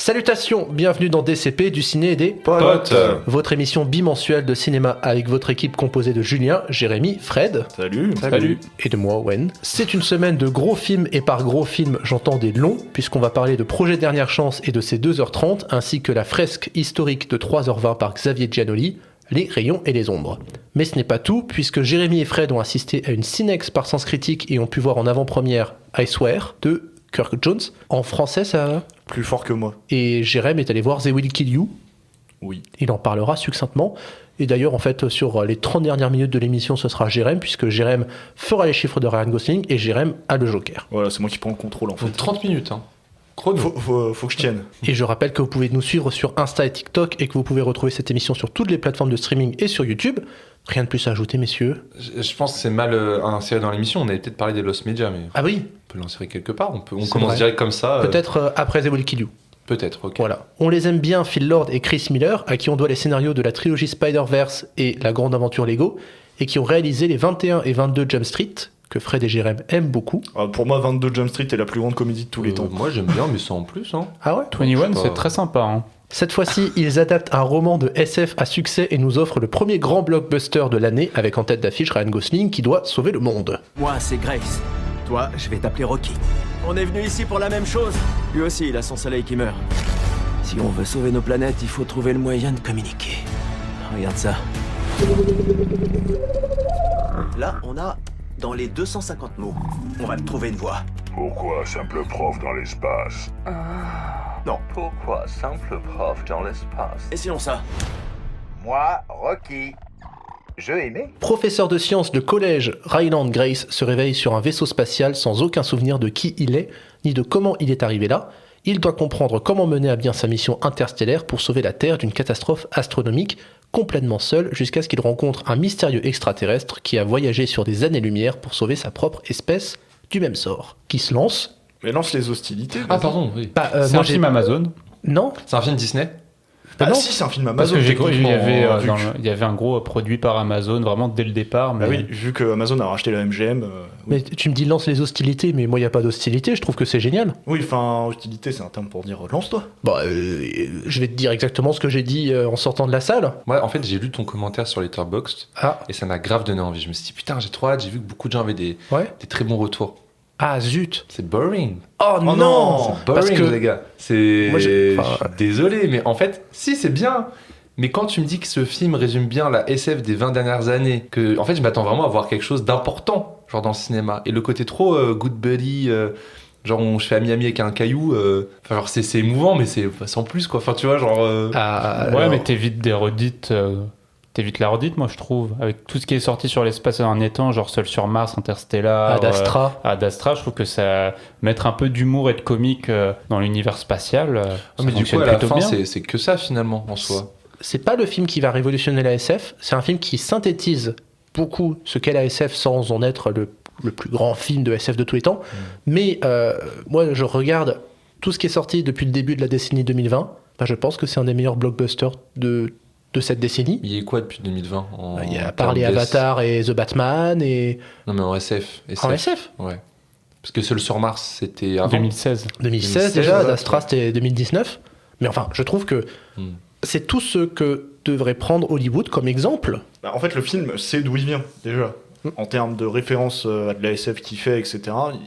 Salutations, bienvenue dans DCP, du ciné et des Potes. Votre émission bimensuelle de cinéma avec votre équipe composée de Julien, Jérémy, Fred. Salut. Et de moi, Wen. C'est une semaine de gros films et par gros films, j'entends des longs, puisqu'on va parler de Projet Dernière Chance et de ses 2h30, ainsi que la fresque historique de 3h20 par Xavier Giannoli, Les Rayons et les Ombres. Mais ce n'est pas tout, puisque Jérémy et Fred ont assisté à une cinex par Sens Critique et ont pu voir en avant-première I Swear de Kirk Jones. En français, ça... Plus fort que moi. Et Jérém est allé voir They Will Kill You. Oui. Il en parlera succinctement. Et d'ailleurs, en fait, sur les 30 dernières minutes de l'émission, ce sera Jérém, puisque Jérém fera les chiffres de Ryan Gosling et Jérém a le Joker. Voilà, c'est moi qui prends le contrôle en fait. Donc 30 minutes, hein. Chrono. Faut que je tienne. Et je rappelle que vous pouvez nous suivre sur Insta et TikTok et que vous pouvez retrouver cette émission sur toutes les plateformes de streaming et sur YouTube. Rien de plus à ajouter, messieurs. Je pense que c'est mal inséré dans l'émission. On avait peut-être parlé des Lost Media, mais Ah oui, on peut l'insérer quelque part. On C'est commence vrai. direct comme ça. peut-être après They Will Kill You. Peut-être, ok. Voilà. On les aime bien, Phil Lord et Chris Miller, à qui on doit les scénarios de la trilogie Spider-Verse et La Grande Aventure Lego, et qui ont réalisé les 21 et 22 Jump Street, que Fred et Jérém aiment beaucoup. Pour moi, 22 Jump Street est la plus grande comédie de tous les temps. Moi, j'aime bien, mais sans plus. Hein. Ah ouais ? 21, Je sais pas. c'est très sympa. Hein. Cette fois-ci, ils adaptent un roman de SF à succès et nous offrent le premier grand blockbuster de l'année, avec en tête d'affiche Ryan Gosling qui doit sauver le monde. Moi, c'est Grace. Toi, je vais t'appeler Rocky. On est venu ici pour la même chose. Lui aussi, il a son soleil qui meurt. Si on veut sauver nos planètes, il faut trouver le moyen de communiquer. Regarde ça. Là, on a dans les 250 mots. On va te trouver une voie. Pourquoi simple prof dans l'espace? Non. Pourquoi simple prof dans l'espace? Et sinon ça. Moi, Rocky. Je aimais. Professeur de sciences de collège, Ryland Grace se réveille sur un vaisseau spatial sans aucun souvenir de qui il est, ni de comment il est arrivé là. Il doit comprendre comment mener à bien sa mission interstellaire pour sauver la Terre d'une catastrophe astronomique, complètement seul jusqu'à ce qu'il rencontre un mystérieux extraterrestre qui a voyagé sur des années-lumière pour sauver sa propre espèce du même sort. Qui se lance. Mais lance les hostilités. Ah, vas-y. pardon, oui. Bah, C'est moi, un film Amazon. Non. C'est un film Disney. Ah non. si, c'est un film Parce Amazon. que j'ai cru qu'il y avait, techniquement, il y avait un gros produit par Amazon vraiment dès le départ. Mais Bah oui, vu que Amazon a racheté la MGM. Oui. Mais tu me dis lance les hostilités, mais moi il n'y a pas d'hostilité, je trouve que c'est génial. Oui, enfin, hostilité, c'est un terme pour dire lance-toi. Bah, je vais te dire exactement ce que j'ai dit en sortant de la salle. Moi, en fait, j'ai lu ton commentaire sur Letterboxd Ah, et ça m'a grave donné envie. Je me suis dit, putain, j'ai trop hâte. J'ai vu que beaucoup de gens avaient des ouais. très bons retours. Ah, zut. C'est boring. Oh, non, non. C'est boring, parce que les gars. C'est... Moi, je enfin, suis désolé, mais en fait, si, c'est bien. Mais quand tu me dis que ce film résume bien la SF des 20 dernières années, que en fait, je m'attends vraiment à voir quelque chose d'important, genre dans le cinéma. Et le côté trop good buddy, genre je fais ami-ami avec un caillou, enfin, genre c'est émouvant, mais c'est sans plus, quoi. Enfin, tu vois, genre... Ah, ouais, alors, mais t'évites des redites. T'évites la redite, moi je trouve. Avec tout ce qui est sorti sur l'espace ces derniers temps, genre Seul sur Mars, Interstellar, Ad Astra. Ad Astra, je trouve que ça mettre un peu d'humour et de comique dans l'univers spatial. Ça mais du coup, fonctionne à la plutôt fin, bien. c'est que ça, finalement, en soi. C'est pas le film qui va révolutionner la SF, c'est un film qui synthétise beaucoup ce qu'est la SF sans en être le plus grand film de SF de tous les temps. Mais moi, je regarde tout ce qui est sorti depuis le début de la décennie 2020. Bah, je pense que c'est un des meilleurs blockbusters de cette décennie. Il y a quoi depuis 2020 Il y a à part les Avatar et The Batman et... Non, mais en SF. En SF Ouais. Parce que Seul sur Mars, c'était avant. 2016. 2016 déjà, ouais. Ad Astra c'était 2019. Mais enfin, je trouve que c'est tout ce que devrait prendre Hollywood comme exemple. Bah, en fait, le film sait d'où il vient, déjà. En termes de référence à de la SF qu'il fait, etc.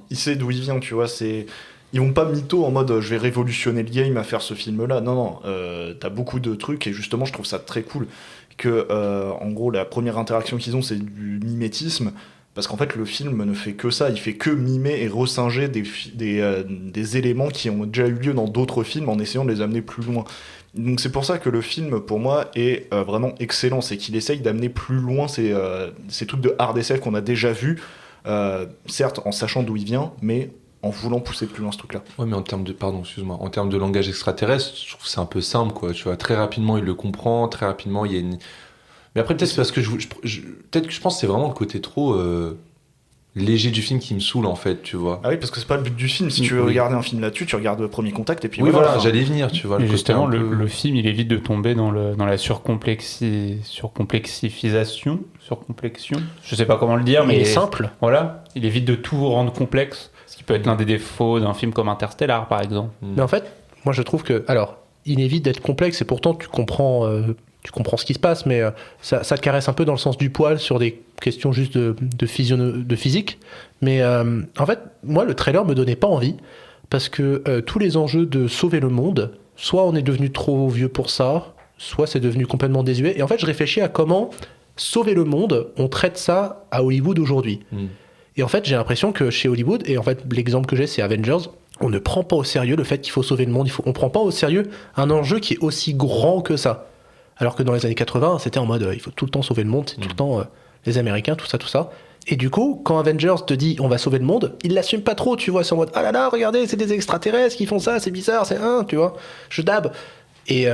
Il sait d'où il vient, tu vois. Ils vont pas mytho en mode je vais révolutionner le game à faire ce film-là. Non. T'as beaucoup de trucs et justement, je trouve ça très cool que, en gros, la première interaction qu'ils ont, c'est du mimétisme. Parce qu'en fait, le film ne fait que ça. Il fait que mimer et ressinger des éléments qui ont déjà eu lieu dans d'autres films en essayant de les amener plus loin. Donc c'est pour ça que le film, pour moi, est vraiment excellent. C'est qu'il essaye d'amener plus loin ces trucs de hard SF qu'on a déjà vus. Certes, en sachant d'où il vient, mais en voulant pousser plus loin ce truc-là. Ouais, mais en termes de, en termes de langage extraterrestre, je trouve que c'est un peu simple, quoi. Tu vois, très rapidement, il le comprend, très rapidement, il y a une... Mais après, peut-être c'est parce que peut-être que je pense que c'est vraiment le côté trop léger du film qui me saoule, en fait, tu vois. Ah oui, parce que c'est pas le but du film. Si tu veux Oui. regarder un film là-dessus, tu regardes Premier Contact et puis Oui, voilà, Enfin, j'allais y venir, tu vois. Et le côté justement, un peu- le film, il évite de tomber dans la surcomplexion. Je sais pas comment le dire, Mais mais il est simple. voilà, il évite de tout rendre complexe. Ce qui peut être l'un des défauts d'un film comme Interstellar, par exemple. Mais en fait, moi je trouve que, alors, il évite d'être complexe et pourtant tu comprends ce qui se passe, mais ça te caresse un peu dans le sens du poil sur des questions juste de physique. Mais en fait, moi le trailer me donnait pas envie parce que tous les enjeux de sauver le monde, soit on est devenu trop vieux pour ça, soit c'est devenu complètement désuet. Et en fait, je réfléchis à comment sauver le monde, on traite ça à Hollywood aujourd'hui. Et en fait, j'ai l'impression que chez Hollywood, et en fait, l'exemple que j'ai, c'est Avengers, on ne prend pas au sérieux le fait qu'il faut sauver le monde. On ne prend pas au sérieux un enjeu qui est aussi grand que ça. Alors que dans les années 80, c'était en mode il faut tout le temps sauver le monde, c'est tout le temps les Américains, tout ça. Et du coup, quand Avengers te dit on va sauver le monde, il l'assume pas trop, tu vois, c'est en mode ah là là, regardez, c'est des extraterrestres qui font ça, c'est bizarre, c'est tu vois, je dab. Et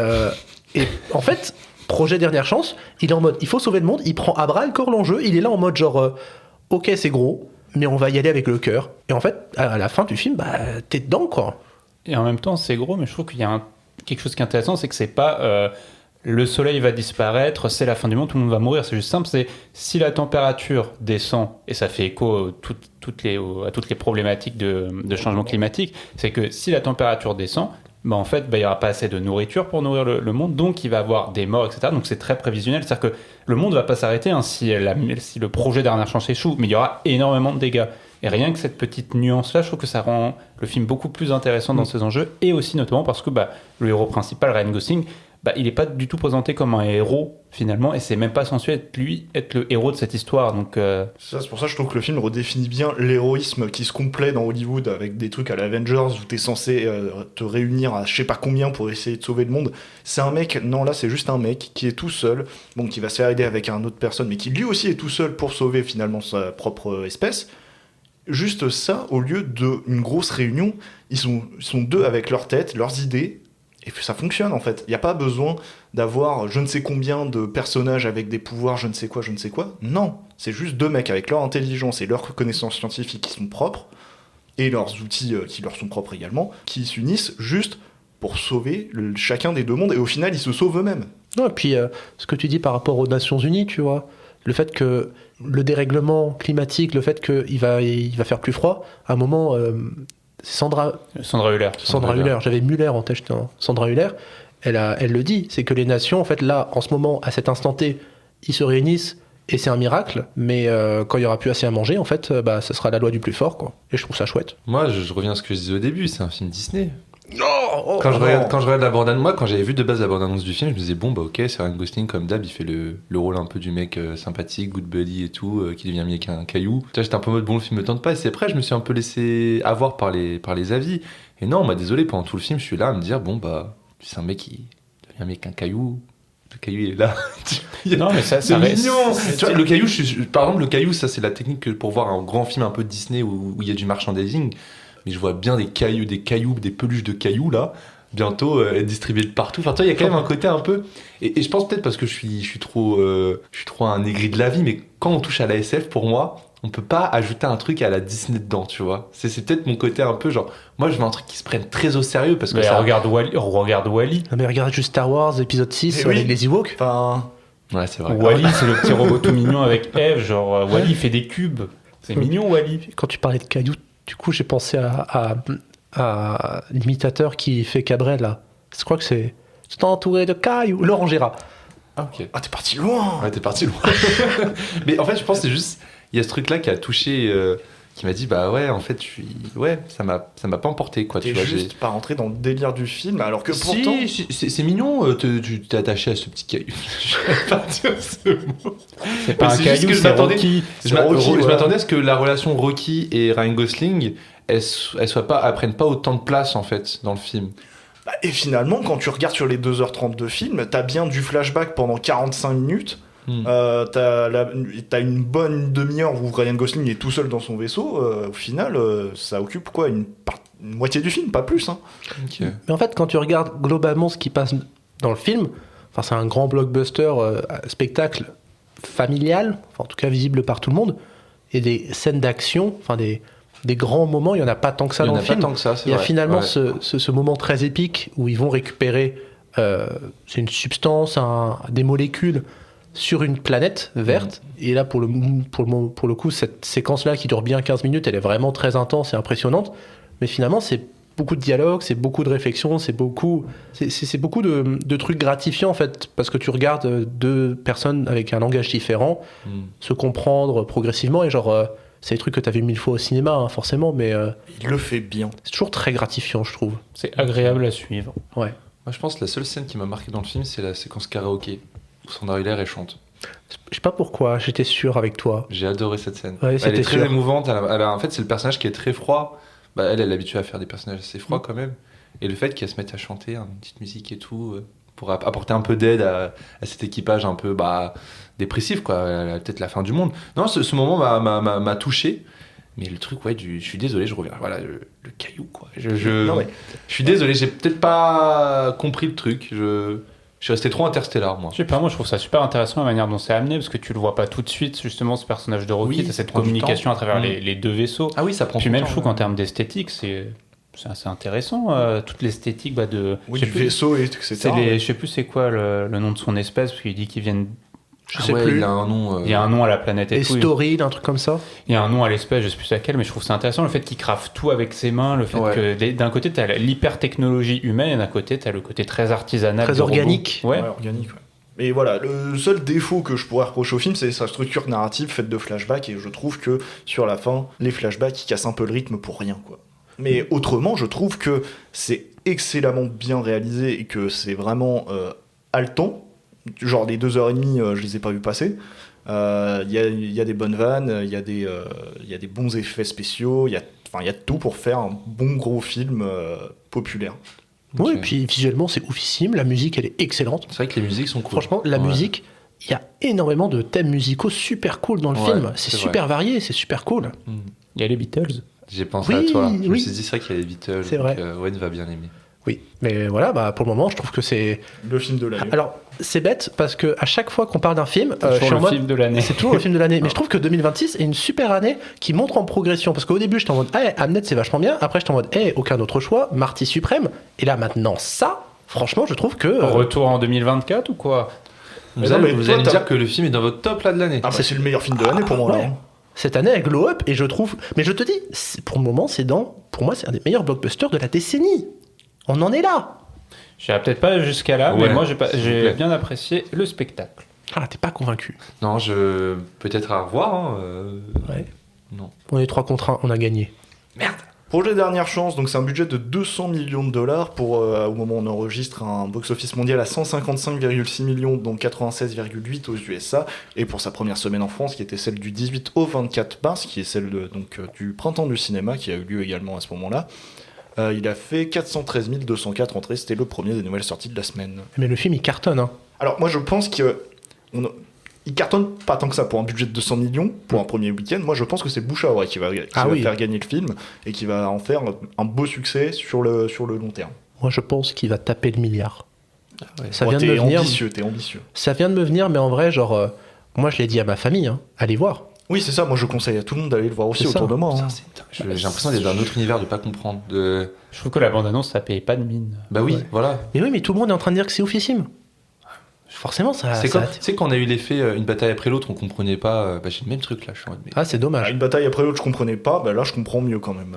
en fait, projet Dernière Chance, il est en mode il faut sauver le monde, il prend à bras le corps l'enjeu, il est là en mode genre ok, c'est gros, mais on va y aller avec le cœur. Et en fait, à la fin du film, t'es dedans, quoi. Et en même temps, c'est gros, mais je trouve qu'il y a quelque chose qui est intéressant, c'est que c'est pas le soleil va disparaître, c'est la fin du monde, tout le monde va mourir. C'est juste simple, c'est si la température descend, et ça fait écho à toutes les problématiques de changement climatique, c'est que si la température descend, en fait, il n'y aura pas assez de nourriture pour nourrir le monde, donc il va y avoir des morts, etc. Donc c'est très prévisionnel. C'est-à-dire que le monde ne va pas s'arrêter si le projet Dernière Chance échoue, mais il y aura énormément de dégâts. Et rien que cette petite nuance-là, je trouve que ça rend le film beaucoup plus intéressant dans ses enjeux, et aussi notamment parce que le héros principal, Ryan Gosling, il n'est pas du tout présenté comme un héros finalement, et c'est même pas censé être le héros de cette histoire. Donc c'est pour ça que je trouve que le film redéfinit bien l'héroïsme qui se complaît dans Hollywood avec des trucs à l'Avengers où t'es censé te réunir à je sais pas combien pour essayer de sauver le monde. C'est un mec, non là c'est juste un mec qui est tout seul, qui va se faire aider avec une autre personne, mais qui lui aussi est tout seul pour sauver finalement sa propre espèce. Juste ça, au lieu d'une grosse réunion, ils sont deux avec leur tête, leurs idées. Et ça fonctionne en fait. Il n'y a pas besoin d'avoir je ne sais combien de personnages avec des pouvoirs, je ne sais quoi. Non, c'est juste deux mecs avec leur intelligence et leurs connaissances scientifiques qui sont propres, et leurs outils qui leur sont propres également, qui s'unissent juste pour sauver chacun des deux mondes. Et au final, ils se sauvent eux-mêmes. Non, et puis ce que tu dis par rapport aux Nations Unies, tu vois, le fait que le dérèglement climatique, le fait qu'il va faire plus froid, à un moment... Sandra Hüller, j'avais Müller en tête, Sandra Hüller, elle le dit, c'est que les nations, en fait, là, en ce moment, à cet instant T, ils se réunissent et c'est un miracle, mais quand il y aura plus assez à manger, en fait, ça sera la loi du plus fort, quoi. Et je trouve ça chouette. Moi, je reviens à ce que je disais au début, c'est un film Disney. Non, quand je regarde la bande-annonce, moi, quand j'avais vu de base la bande-annonce du film, je me disais bon, ok, c'est Ryan Gosling comme d'hab, il fait le rôle un peu du mec sympathique, good buddy et tout, qui devient mieux qu'un caillou. Tu vois, j'étais un peu en mode bon, le film me tente pas, et c'est après, je me suis un peu laissé avoir par les avis. Et non, désolé, pendant tout le film, je suis là à me dire bon, c'est un mec qui devient mieux qu'un caillou. Le caillou, il est là. Non, mais ça c'est reste... mignon. Tu vois, le caillou, par exemple, le caillou, ça c'est la technique pour voir un grand film un peu Disney où il y a du merchandising. Mais je vois bien des cailloux, des peluches de cailloux là, bientôt être distribuées de partout. Enfin, toi, il y a quand même un côté un peu. Et je pense peut-être parce que je suis trop un aigri de la vie, mais quand on touche à la SF, pour moi, on peut pas ajouter un truc à la Disney dedans, tu vois. C'est peut-être mon côté un peu genre. Moi, je veux un truc qui se prenne très au sérieux parce que ça. Regarde Wall-E. Non, mais regarde juste Star Wars épisode 6 avec les Ewoks. Enfin. Ouais, c'est vrai. Wall-E, c'est le petit robot tout mignon avec Eve. Genre, Wall-E fait des cubes. C'est mignon, Wall-E. Quand tu parlais de cailloux, du coup, j'ai pensé à l'imitateur qui fait Cabrel, là. Je crois que c'est entouré de cailloux. Laurent Gérard. Ah, ok. Ah, t'es parti loin. Ouais, t'es parti loin. Mais en fait, je pense que c'est juste... Il y a ce truc-là qui a touché... qui m'a dit, ouais, en fait, ça m'a pas emporté, quoi. T'es tu vois, juste pas rentré dans le délire du film, alors que pourtant... Si, c'est mignon, tu t'es attaché à ce petit caillou. Je vais pas dire ce mot. C'est pas un caillou, c'est Rocky. Je m'attendais à ce que la relation Rocky et Ryan Gosling, elles prennent pas autant de place, en fait, dans le film. Et finalement, quand tu regardes sur les 2h30 de film, t'as bien du flashback pendant 45 minutes. T'as une bonne demi-heure où Ryan Gosling est tout seul dans son vaisseau. Au final, ça occupe quoi, une moitié du film, pas plus. Hein. Okay. Mais en fait, quand tu regardes globalement ce qui passe dans le film, c'est un grand blockbuster, spectacle familial, en tout cas visible par tout le monde, et des scènes d'action, des grands moments, il n'y en a pas tant que ça dans le film. Il y a finalement ce moment très épique où ils vont récupérer c'est une substance, des molécules sur une planète verte. Et là, pour le coup, cette séquence-là qui dure bien 15 minutes, elle est vraiment très intense et impressionnante. Mais finalement, c'est beaucoup de dialogue, c'est beaucoup de réflexion, c'est beaucoup de trucs gratifiants en fait, parce que tu regardes deux personnes avec un langage différent se comprendre progressivement et genre c'est des trucs que t'as vu 1000 fois au cinéma hein, forcément, mais Il le fait bien. c'est toujours très gratifiant je trouve. C'est agréable à suivre. Ouais. Moi, je pense que la seule scène qui m'a marqué dans le film, c'est la séquence karaoké où Sandra Hüller elle chante. Je sais pas pourquoi, j'étais sûr avec toi. J'ai adoré cette scène. Ouais, Elle c'était est très sûr. émouvante. En fait, c'est le personnage qui est très froid. Elle est habituée à faire des personnages assez froids quand même. Et le fait qu'elle se mette à chanter une petite musique et tout, pour apporter un peu d'aide à cet équipage un peu dépressif, quoi, peut-être la fin du monde. Non, ce moment m'a touché. Mais le truc, je suis désolé, je reviens. Voilà, le caillou, quoi. Je suis désolé, j'ai peut-être pas compris le truc. Je suis resté trop interstellar, moi. Je sais pas, moi je trouve ça super intéressant la manière dont c'est amené parce que tu le vois pas tout de suite, justement, ce personnage de Rocky, Oui, t'as cette ça prend du communication temps. à travers les deux vaisseaux. Ah oui, ça prend Puis son même, temps, je trouve qu'en termes d'esthétique, c'est assez intéressant, toute l'esthétique de. Oui, je du sais plus- vaisseau, etc. Je sais plus c'est quoi le nom de son espèce, parce qu'il dit qu'ils viennent. Je sais plus. Il a un nom. Il y a un nom à la planète et Et tout. Story, un truc comme ça. Il y a un nom à l'espèce, je sais plus laquelle, mais je trouve ça intéressant le fait qu'il crave tout avec ses mains, le fait que d'un côté t'as l'hyper-technologie humaine et d'un côté t'as le côté très artisanal. Très du robot. organique. Ouais. Ouais, organique, ouais. Et voilà, le seul défaut que je pourrais reprocher au film, c'est sa structure narrative faite de flashbacks, et je trouve que sur la fin, les flashbacks, ils cassent un peu le rythme pour rien, quoi. Mais autrement, je trouve que c'est excellemment bien réalisé et que c'est vraiment haletant. Genre les 2h30, je les ai pas vus passer. Il y a des bonnes vannes, il y a des bons effets spéciaux, il y a tout pour faire un bon gros film populaire. Oui, Ok. et puis visuellement c'est oufissime, la musique elle est excellente. C'est vrai que les musiques sont cool. Franchement, la Ouais. musique, il y a énormément de thèmes musicaux super cool dans le Ouais, film. C'est c'est super varié, c'est super cool. Il y a les Beatles. J'ai pensé Oui, à toi. Je me oui. suis dit, c'est vrai qu'il y a les Beatles. C'est vrai. Owen va bien aimer. Oui, mais voilà, pour le moment, je trouve que c'est. Le film de l'année. Alors, c'est bête parce que à chaque fois qu'on parle d'un film, C'est je suis toujours en le mode. film de l'année. C'est toujours le film de l'année. Mais je trouve que 2026 est une super année qui montre en progression. Parce qu'au début, j'étais en mode, Hamnet, c'est vachement bien. Après, j'étais en mode, aucun autre choix. Marty suprême. Et là, maintenant, ça, franchement, je trouve que. Retour en 2024 ou quoi? Mais non, mais Vous toi, allez me t'as- dire que le film est dans votre top là de l'année. Ah bah c'est le meilleur film de l'année pour moi. Ouais. Là, hein. Cette année, elle glow up. Et je trouve. Mais je te dis, pour le moment, pour moi, c'est un des meilleurs blockbusters de la décennie. On en est là. J'irai peut-être pas jusqu'à là, Ouais, mais moi s'il vous j'ai plaît. bien apprécié le spectacle. Ah, t'es pas convaincu. Non, peut-être à revoir. Hein, Ouais. Non. On est 3 contre 1, on a gagné. Projet Dernière Chance, donc c'est un budget de 200 millions de dollars pour, au moment où on enregistre, un box-office mondial à 155,6 millions, dont 96,8 aux USA, et pour sa première semaine en France, qui était celle du 18 au 24 mars, qui est celle du Printemps du cinéma, qui a eu lieu également à ce moment-là. Il a fait 413 204 entrées, c'était le premier des nouvelles sorties de la semaine. Mais le film, il cartonne. Hein. Alors moi je pense qu'il cartonne pas tant que ça pour un budget de 200 millions pour un premier week-end. Moi je pense que c'est bouche à oreille qui va Oui. faire gagner le film et qui va en faire un beau succès sur le long terme. Moi, je pense qu'il va taper le milliard. Ouais. Ça Oh, vient de me t'es venir. ambitieux. Ça vient de me venir, mais en vrai, genre, moi, je l'ai dit à ma famille, hein, allez voir. Oui c'est ça, moi je conseille à tout le monde d'aller le voir aussi C'est ça. autour de moi. hein. J'ai l'impression d'être dans un autre univers, de pas comprendre. Je trouve que la bande-annonce, ça paye pas de mine. Bah oui, Ouais. voilà. Mais oui, mais tout le monde est en train de dire que c'est oufissime. Forcément, ça. C'est ça comme, tu sais, quand on a eu l'effet une bataille après l'autre, on comprenait pas. J'ai le même truc là, je suis en mode, mais- Ah, c'est dommage. Une bataille après l'autre je comprenais pas, bah là je comprends mieux quand même.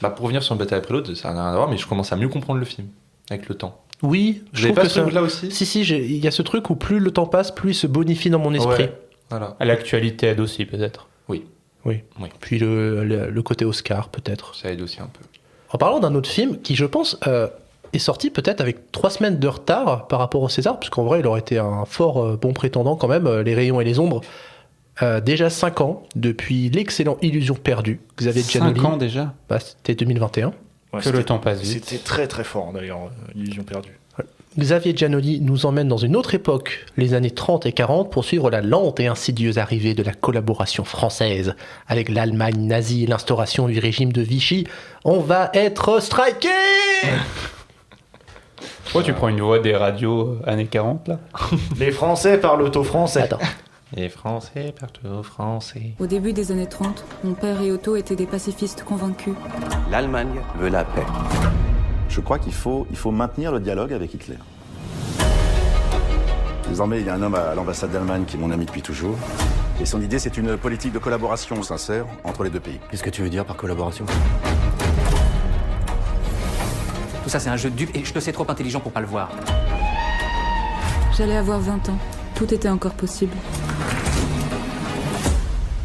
Pour revenir sur une bataille après l'autre, ça n'a rien à voir, mais je commence à mieux comprendre le film avec le temps. Oui, Vous je avez trouve pas que ce ça. truc là aussi Si, il y a ce truc où plus le temps passe, plus il se bonifie dans mon esprit. Ouais, voilà. À l'actualité aide aussi, peut-être. Oui. Oui. Puis le côté Oscar, peut-être. Ça aide aussi un peu. En parlant d'un autre film qui, je pense, est sorti peut-être avec 3 semaines de retard par rapport au César, parce qu'en vrai, il aurait été un fort bon prétendant quand même, Les Rayons et les Ombres. Déjà 5 ans, depuis l'excellent Illusion perdue, Xavier 5 Giannoli. ans déjà. C'était 2021. Ouais, Que le temps passe vite. C'était très très fort d'ailleurs, Illusion perdue. Xavier Giannoli nous emmène dans une autre époque, les années 30 et 40, pour suivre la lente et insidieuse arrivée de la collaboration française. Avec l'Allemagne nazie et l'instauration du régime de Vichy, on va être striké. Pourquoi tu prends une voix des radios années 40 là? Les Français parlent au français. Attends, Les Français partout français. Au début des années 30, mon père et Otto étaient des pacifistes convaincus. L'Allemagne veut la paix. Je crois qu'il faut maintenir le dialogue avec Hitler. Désormais, il y a un homme à l'ambassade d'Allemagne qui est mon ami depuis toujours. Et son idée, c'est une politique de collaboration sincère entre les deux pays. Qu'est-ce que tu veux dire par collaboration? ça, c'est un jeu de dupes et je te sais trop intelligent pour pas le voir. J'allais avoir 20 ans. Tout était encore possible.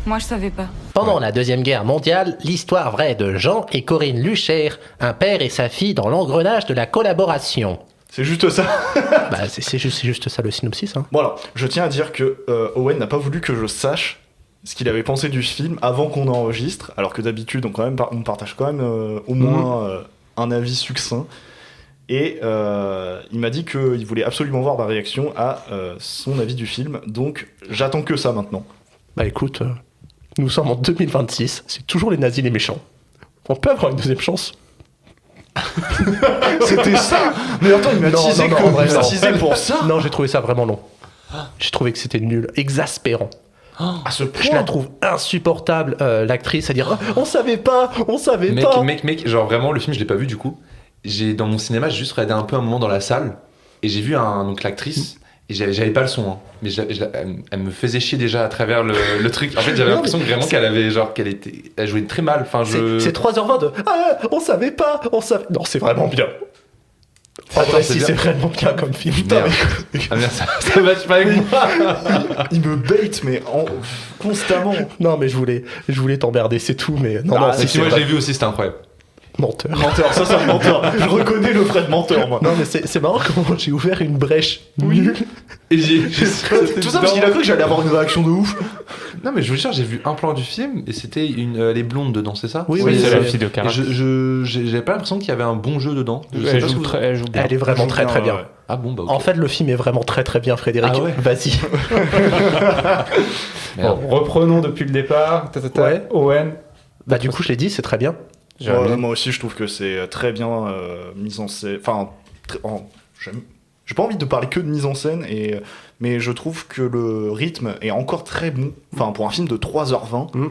Moi, je savais pas. Pendant la Deuxième Guerre mondiale, l'histoire vraie de Jean et Corinne Lucher, un père et sa fille dans l'engrenage de la collaboration. C'est juste ça. Bah, c'est juste ça le synopsis. Hein. Voilà, je tiens à dire que Owen n'a pas voulu que je sache ce qu'il avait pensé du film avant qu'on enregistre, alors que d'habitude on partage quand même au moins un avis succinct. Et il m'a dit qu'il voulait absolument voir ma réaction à son avis du film, donc j'attends que ça maintenant. Bah écoute, nous sommes en 2026, c'est toujours les nazis les méchants. On peut avoir une deuxième chance. C'était ça. Mais attends, il m'a teasé pour ça. Non, j'ai trouvé ça vraiment long. J'ai trouvé que c'était nul, exaspérant. À ce point. Je la trouve insupportable, l'actrice, à dire on savait pas. Mec, genre vraiment, le film, je l'ai pas vu du coup. Dans mon cinéma, j'ai juste regardé un peu un moment dans la salle et j'ai vu donc l'actrice. Et j'avais pas le son, hein. Mais elle me faisait chier déjà à travers le truc. En fait, j'avais l'impression que vraiment elle jouait très mal. Enfin, c'est 3h20 de on savait pas. Non, c'est vraiment bien. Attends, c'est vraiment bien comme film. Merde. Merde, ça match pas avec moi. Il me bait, mais constamment. Non, mais je voulais t'emmerder, c'est tout. Mais non, si moi je l'ai vu aussi, c'était incroyable. Menteur, ça c'est un menteur. Je reconnais le Fred menteur, moi. Non, mais c'est marrant comment j'ai ouvert une brèche nulle. Et tout ça parce qu'il a cru que j'allais avoir une réaction de ouf. Non, mais je vous jure, j'ai vu un plan du film et c'était les blondes dedans, c'est ça? Oui, c'est la fille de Carax. J'avais pas l'impression qu'il y avait un bon jeu dedans. Elle joue bien. Elle est vraiment très très bien. Ouais. Ah bon, bah ok. En fait, le film est vraiment très très bien, Frédéric. Ah ouais. Vas-y. Bon, reprenons depuis le départ. Ouais. Owen. Bah du coup, je l'ai dit, c'est très bien. Moi aussi, je trouve que c'est très bien mis en scène. Enfin, j'ai pas envie de parler que de mise en scène, mais je trouve que le rythme est encore très bon. Enfin, pour un film de 3h20,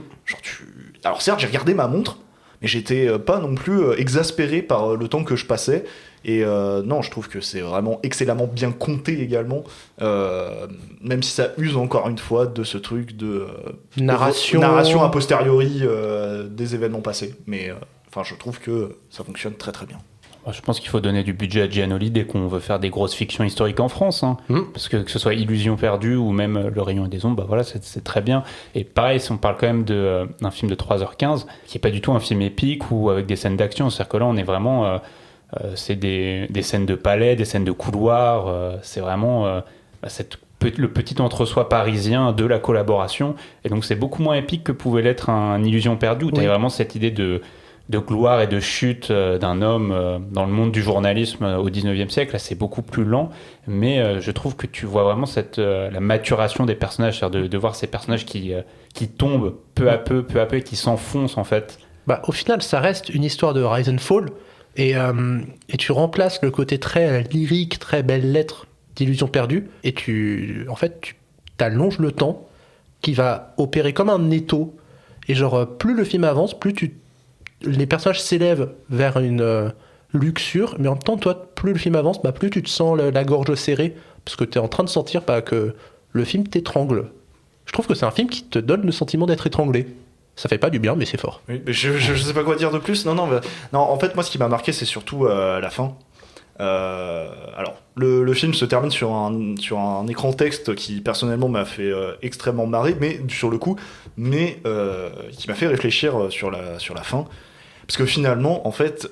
alors certes, j'ai regardé ma montre, mais j'étais pas non plus exaspéré par le temps que je passais. Et non, je trouve que c'est vraiment excellemment bien compté également, même si ça use encore une fois de ce truc de narration a posteriori des événements passés. Mais je trouve que ça fonctionne très très bien. Je pense qu'il faut donner du budget à Giannoli dès qu'on veut faire des grosses fictions historiques en France. Hein. Parce que ce soit Illusion perdue ou même Le Rayon et des ombres, bah voilà, c'est très bien. Et pareil, si on parle quand même d'un film de 3h15, qui n'est pas du tout un film épique ou avec des scènes d'action, c'est-à-dire que là, on est vraiment... c'est des scènes de palais, des scènes de couloirs, c'est vraiment le petit entre-soi parisien de la collaboration. Et donc, c'est beaucoup moins épique que pouvait l'être un Illusion perdue, où tu as vraiment cette idée de gloire et de chute d'un homme dans le monde du journalisme au 19e siècle. Là, c'est beaucoup plus lent, mais je trouve que tu vois vraiment la maturation des personnages, c'est-à-dire de voir ces personnages qui tombent peu à peu, et qui s'enfoncent en fait. Bah, au final, ça reste une histoire de rise and fall, et tu remplaces le côté très lyrique, très belle lettre d'Illusion perdue, et tu allonges le temps qui va opérer comme un étau, et plus le film avance, plus les personnages s'élèvent vers une luxure, mais en même temps, toi, plus le film avance, plus tu te sens la gorge serrée, parce que tu es en train de sentir que le film t'étrangle. Je trouve que c'est un film qui te donne le sentiment d'être étranglé. Ça fait pas du bien, mais c'est fort. Oui, mais je sais pas quoi dire de plus. Non, en fait, moi, ce qui m'a marqué, c'est surtout la fin. Alors, le film se termine sur un écran texte qui, personnellement, m'a fait extrêmement marrer, mais sur le coup, qui m'a fait réfléchir sur la fin. Parce que finalement, en fait,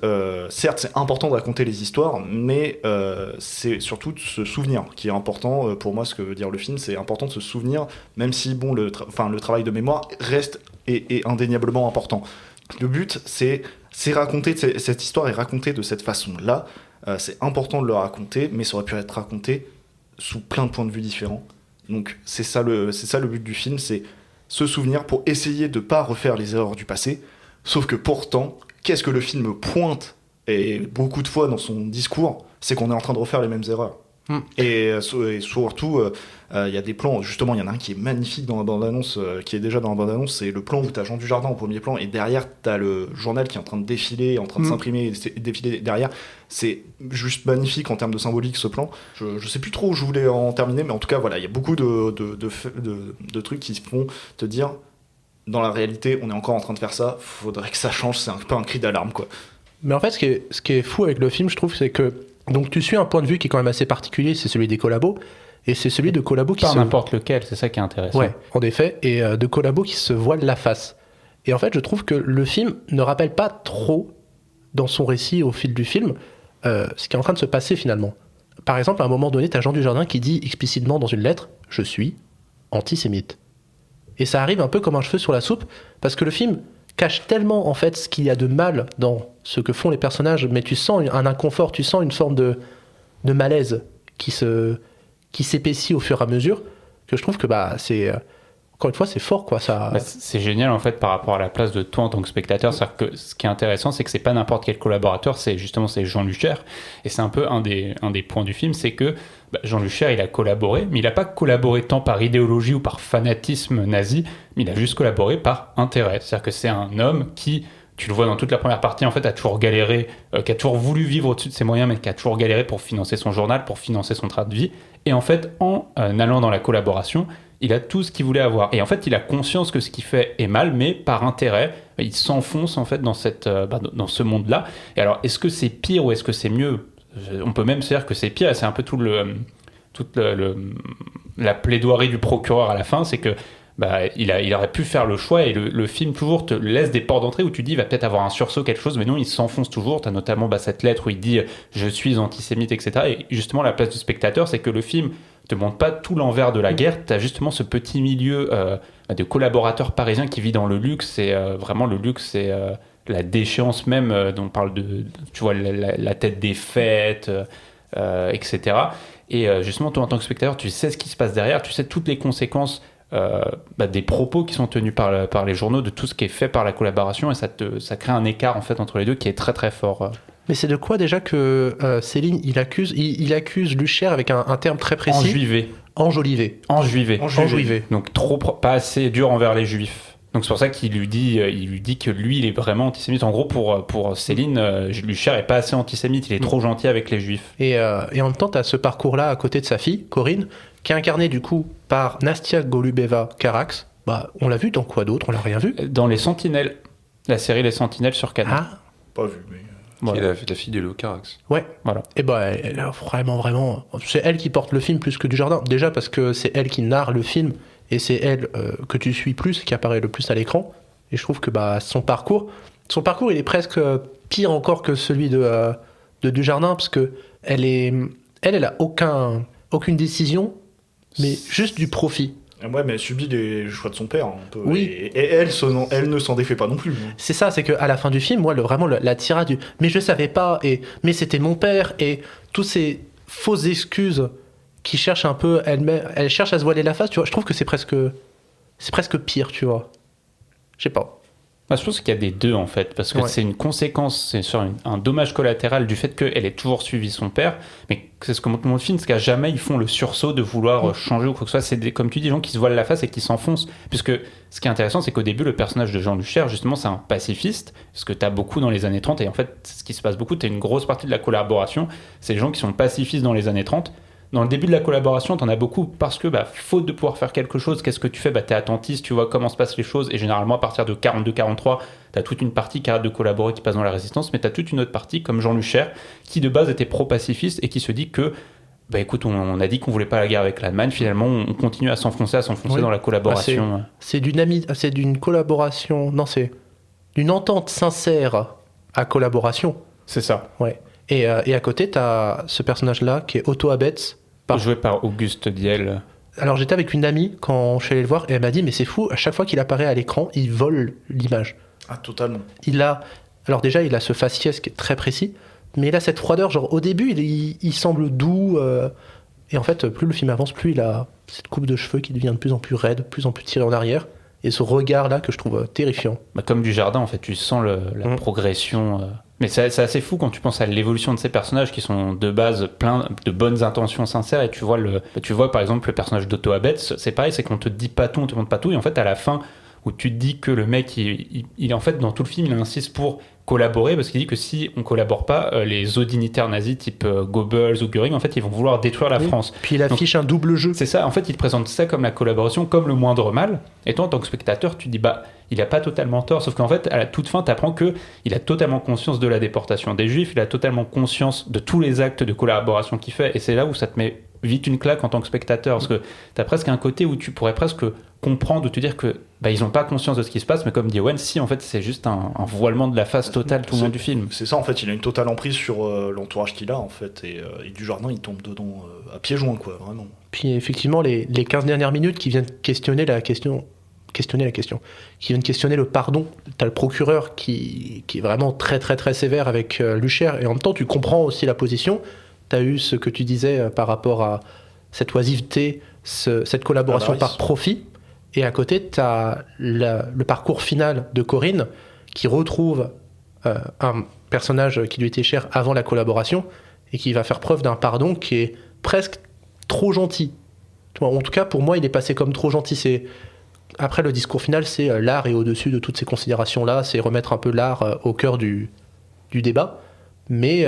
certes, c'est important de raconter les histoires, mais c'est surtout de se souvenir qui est important. Pour moi, ce que veut dire le film, c'est important de se souvenir, même si le travail de mémoire reste et indéniablement important. Le but, c'est raconter, cette histoire est racontée de cette façon-là. C'est important de le raconter, mais ça aurait pu être raconté sous plein de points de vue différents. Donc c'est ça le but du film, c'est se souvenir pour essayer de pas refaire les erreurs du passé. Sauf que pourtant, qu'est-ce que le film pointe, et beaucoup de fois dans son discours, c'est qu'on est en train de refaire les mêmes erreurs. Et surtout, il y a des plans, justement, il y en a un qui est magnifique dans la bande-annonce, qui est déjà dans la bande-annonce, c'est le plan où tu as Jean Dujardin au premier plan, et derrière, tu as le journal qui est en train de défiler, en train de s'imprimer, et défiler derrière. C'est juste magnifique en termes de symbolique, ce plan. Je sais plus trop où je voulais en terminer, mais en tout cas, voilà, il y a beaucoup de trucs qui font te dire, dans la réalité, on est encore en train de faire ça, faudrait que ça change, c'est un peu un cri d'alarme, quoi. Mais en fait, ce qui est fou avec le film, je trouve, c'est que donc tu suis un point de vue qui est quand même assez particulier, c'est celui des collabos, et c'est celui de collabos qui Pas n'importe lequel, c'est ça qui est intéressant. Ouais, en effet, et de collabos qui se voilent la face. Et en fait, je trouve que le film ne rappelle pas trop, dans son récit au fil du film, ce qui est en train de se passer finalement. Par exemple, à un moment donné, t'as Jean Dujardin qui dit explicitement dans une lettre « Je suis antisémite ». Et ça arrive un peu comme un cheveu sur la soupe, parce que le film cache tellement en fait ce qu'il y a de mal dans ce que font les personnages, mais tu sens un inconfort, tu sens une forme de malaise qui s'épaissit au fur et à mesure, que je trouve que c'est encore une fois c'est fort quoi. Ça... c'est génial en fait par rapport à la place de toi en tant que spectateur. C'est-à-dire que ce qui est intéressant, c'est que c'est pas n'importe quel collaborateur, c'est Jean Lucher, et c'est un peu un des points du film, c'est que Jean Lucher il a collaboré, mais il a pas collaboré tant par idéologie ou par fanatisme nazi, mais il a juste collaboré par intérêt. C'est-à-dire que c'est un homme qui, tu le vois dans toute la première partie, en fait, a toujours galéré, qui a toujours voulu vivre au-dessus de ses moyens, mais qui a toujours galéré pour financer son journal, pour financer son train de vie. Et en fait, en allant dans la collaboration, il a tout ce qu'il voulait avoir. Et en fait, il a conscience que ce qu'il fait est mal, mais par intérêt, il s'enfonce en fait dans dans ce monde-là. Et alors, est-ce que c'est pire ou est-ce que c'est mieux ? On peut même se dire que c'est pire, et c'est un peu toute la plaidoirie du procureur à la fin, c'est que il aurait pu faire le choix, et le film toujours te laisse des portes d'entrée où tu dis il va peut-être avoir un sursaut, quelque chose, mais non, il s'enfonce toujours. Tu as notamment cette lettre où il dit je suis antisémite, etc. Et justement, la place du spectateur, c'est que le film te montre pas tout l'envers de la guerre. Tu as justement ce petit milieu de collaborateurs parisiens qui vit dans le luxe, et vraiment le luxe, c'est la déchéance même, dont on parle tu vois, la tête des fêtes, etc. Et justement, toi en tant que spectateur, tu sais ce qui se passe derrière, tu sais toutes les conséquences des propos qui sont tenus par les journaux, de tout ce qui est fait par la collaboration, et ça crée un écart en fait entre les deux qui est très très fort. Mais c'est de quoi déjà que Céline il accuse Lucher avec un terme très précis. Enjolivé. Donc pas assez dur envers les juifs. Donc c'est pour ça qu'il lui dit que lui il est vraiment antisémite. En gros pour Céline, Lucher est pas assez antisémite, il est trop gentil avec les juifs. Et en même temps t'as ce parcours là à côté de sa fille, Corinne, qui est incarnée du coup par Nastia Golubeva-Carax. On l'a vu dans quoi d'autre ? On l'a rien vu. Dans Les Sentinelles, la série Les Sentinelles sur Canal. Ah, pas vu, mais... Voilà. Il a fait la fille de Léo Carax. Ouais, voilà. Et elle a vraiment... C'est elle qui porte le film plus que Dujardin. Déjà parce que c'est elle qui narre le film, et c'est elle que tu suis plus, qui apparaît le plus à l'écran. Et je trouve que son parcours, il est presque pire encore que celui de Dujardin, parce que elle a aucune décision, mais juste du profit. Ouais, mais elle subit les choix de son père, un peu. Oui. Et elle ne s'en défait pas non plus. C'est ça, c'est qu'à la fin du film, moi, vraiment, la tirade du « mais je savais pas » et « mais c'était mon père » et toutes ces fausses excuses qui cherchent un peu, elle cherche à se voiler la face, tu vois, je trouve que c'est presque pire, tu vois. Je sais pas. Je pense qu'il y a des deux en fait, parce que c'est une conséquence, c'est sur un dommage collatéral du fait qu'elle ait toujours suivi son père, mais c'est ce que montre le film, c'est qu'à jamais ils font le sursaut de vouloir changer ou quoi que ce soit. C'est comme tu dis, des gens qui se voilent la face et qui s'enfoncent, puisque ce qui est intéressant, c'est qu'au début le personnage de Jean Lucher, justement, c'est un pacifiste, ce que t'as beaucoup dans les années 30, et en fait ce qui se passe beaucoup, t'as une grosse partie de la collaboration, c'est les gens qui sont pacifistes dans les années 30. Dans le début de la collaboration, t'en as beaucoup parce que, faute de pouvoir faire quelque chose, qu'est-ce que tu fais ? T'es attentiste, tu vois comment se passent les choses, et généralement, à partir de 42-43, t'as toute une partie qui arrête de collaborer, qui passe dans la résistance, mais t'as toute une autre partie, comme Jean Lucher, qui de base était pro-pacifiste et qui se dit que, écoute, on a dit qu'on voulait pas la guerre avec l'Allemagne, finalement, on continue à s'enfoncer dans la collaboration. C'est d'une collaboration, non, c'est d'une entente sincère à collaboration. C'est ça. Ouais. Et à côté, t'as ce personnage-là qui est Otto Abetz, joué par Auguste Diel. Alors j'étais avec une amie quand je suis allé le voir, et elle m'a dit mais c'est fou, à chaque fois qu'il apparaît à l'écran, il vole l'image. Ah, totalement. Alors déjà il a ce faciès qui est très précis, mais il a cette froideur, genre au début il semble doux, et en fait plus le film avance, plus il a cette coupe de cheveux qui devient de plus en plus raide, de plus en plus tirée en arrière, et ce regard là que je trouve terrifiant. Comme Dujardin en fait, tu sens la progression... Mais c'est assez fou quand tu penses à l'évolution de ces personnages qui sont de base plein de bonnes intentions sincères, et tu vois par exemple le personnage d'Otto Abetz, c'est pareil, c'est qu'on te dit pas tout, on te montre pas tout, et en fait à la fin où tu te dis que le mec il en fait dans tout le film il insiste pour collaborer, parce qu'il dit que si on collabore pas, les hauts dignitaires nazis type Goebbels ou Göring en fait ils vont vouloir détruire la France. Puis il affiche un double jeu. C'est ça, en fait il te présente ça comme la collaboration, comme le moindre mal, et toi en tant que spectateur tu te dis il a pas totalement tort, sauf qu'en fait, à la toute fin, t'apprends que il a totalement conscience de la déportation des Juifs, il a totalement conscience de tous les actes de collaboration qu'il fait, et c'est là où ça te met vite une claque en tant que spectateur, parce que t'as presque un côté où tu pourrais presque comprendre ou te dire que ils ont pas conscience de ce qui se passe, mais comme dit Owen, si en fait c'est juste un voilement de la face totale tout le long du film. C'est ça en fait, il a une totale emprise sur l'entourage qu'il a en fait, et Dujardin il tombe dedans à pieds joints quoi, vraiment. Puis effectivement, les 15 dernières minutes qui viennent questionner la question, qui viennent questionner le pardon. T'as le procureur qui est vraiment très très très sévère avec Lucher, et en même temps tu comprends aussi la position. T'as eu ce que tu disais par rapport à cette oisiveté, cette collaboration par profit, et à côté t'as le parcours final de Corinne qui retrouve un personnage qui lui était cher avant la collaboration et qui va faire preuve d'un pardon qui est presque trop gentil. En tout cas, pour moi, il est passé comme trop gentil. Après, le discours final, c'est l'art est au-dessus de toutes ces considérations-là, c'est remettre un peu l'art au cœur du débat. Mais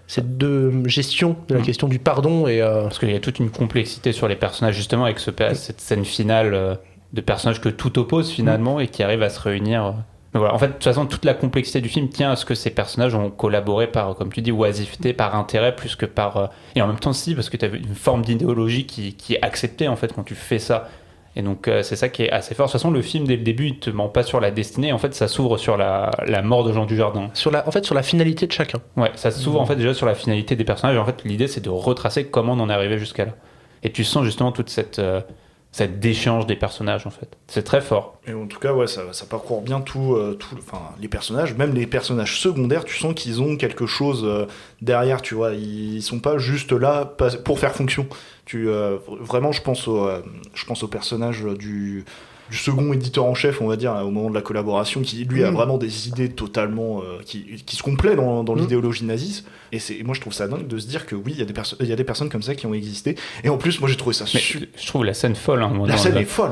cette gestion de la question du pardon et... Parce qu'il y a toute une complexité sur les personnages, justement, avec cette scène finale de personnages que tout oppose, finalement, et qui arrivent à se réunir... Mais voilà, en fait, de toute façon, toute la complexité du film tient à ce que ces personnages ont collaboré par, comme tu dis, oisiveté, par intérêt, plus que par... Et en même temps, si, parce que tu as une forme d'idéologie qui est acceptée, en fait, quand tu fais ça. Et donc, c'est ça qui est assez fort. De toute façon, le film, dès le début, il te ment pas sur la destinée. En fait, ça s'ouvre sur la mort de Jean Dujardin. Sur la finalité de chacun. Ouais, ça s'ouvre, en fait, déjà sur la finalité des personnages. Et en fait, l'idée, c'est de retracer comment on en est arrivé jusqu'à là. Et tu sens, justement, toute cette déchéance des personnages en fait. C'est très fort. Et en tout cas, ouais, ça parcourt bien les personnages, même les personnages secondaires, tu sens qu'ils ont quelque chose derrière, tu vois. Ils sont pas juste là pour faire fonction. Vraiment, je pense au personnage du second éditeur en chef, on va dire, au moment de la collaboration, qui lui a vraiment des idées totalement qui se complaient dans l'idéologie naziste. Et moi je trouve ça dingue de se dire que oui, il y a des personnes comme ça qui ont existé. Et en plus, moi j'ai trouvé ça je trouve la scène folle. La scène est folle.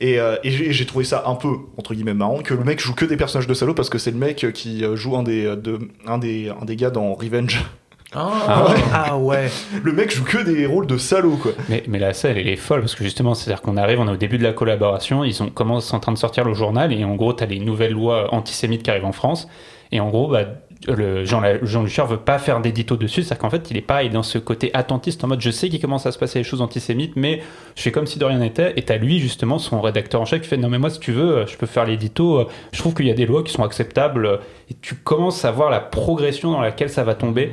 Et j'ai trouvé ça un peu, entre guillemets, marrant, que le mec joue que des personnages de salauds, parce que c'est le mec qui joue un des gars dans Revenge. Ah ouais. Le mec joue que des rôles de salaud quoi. Mais la scène elle est folle parce que justement c'est-à-dire qu'on arrive, on est au début de la collaboration, ils commencent en train de sortir le journal et en gros t'as les nouvelles lois antisémites qui arrivent en France et en gros Jean Lucher veut pas faire d'édito dessus, c'est-à-dire qu'en fait il est pareil dans ce côté attentiste en mode je sais qu'il commence à se passer des choses antisémites mais je fais comme si de rien n'était, et t'as lui justement son rédacteur en chef qui fait non mais moi si tu veux je peux faire l'édito, je trouve qu'il y a des lois qui sont acceptables, et tu commences à voir la progression dans laquelle ça va tomber.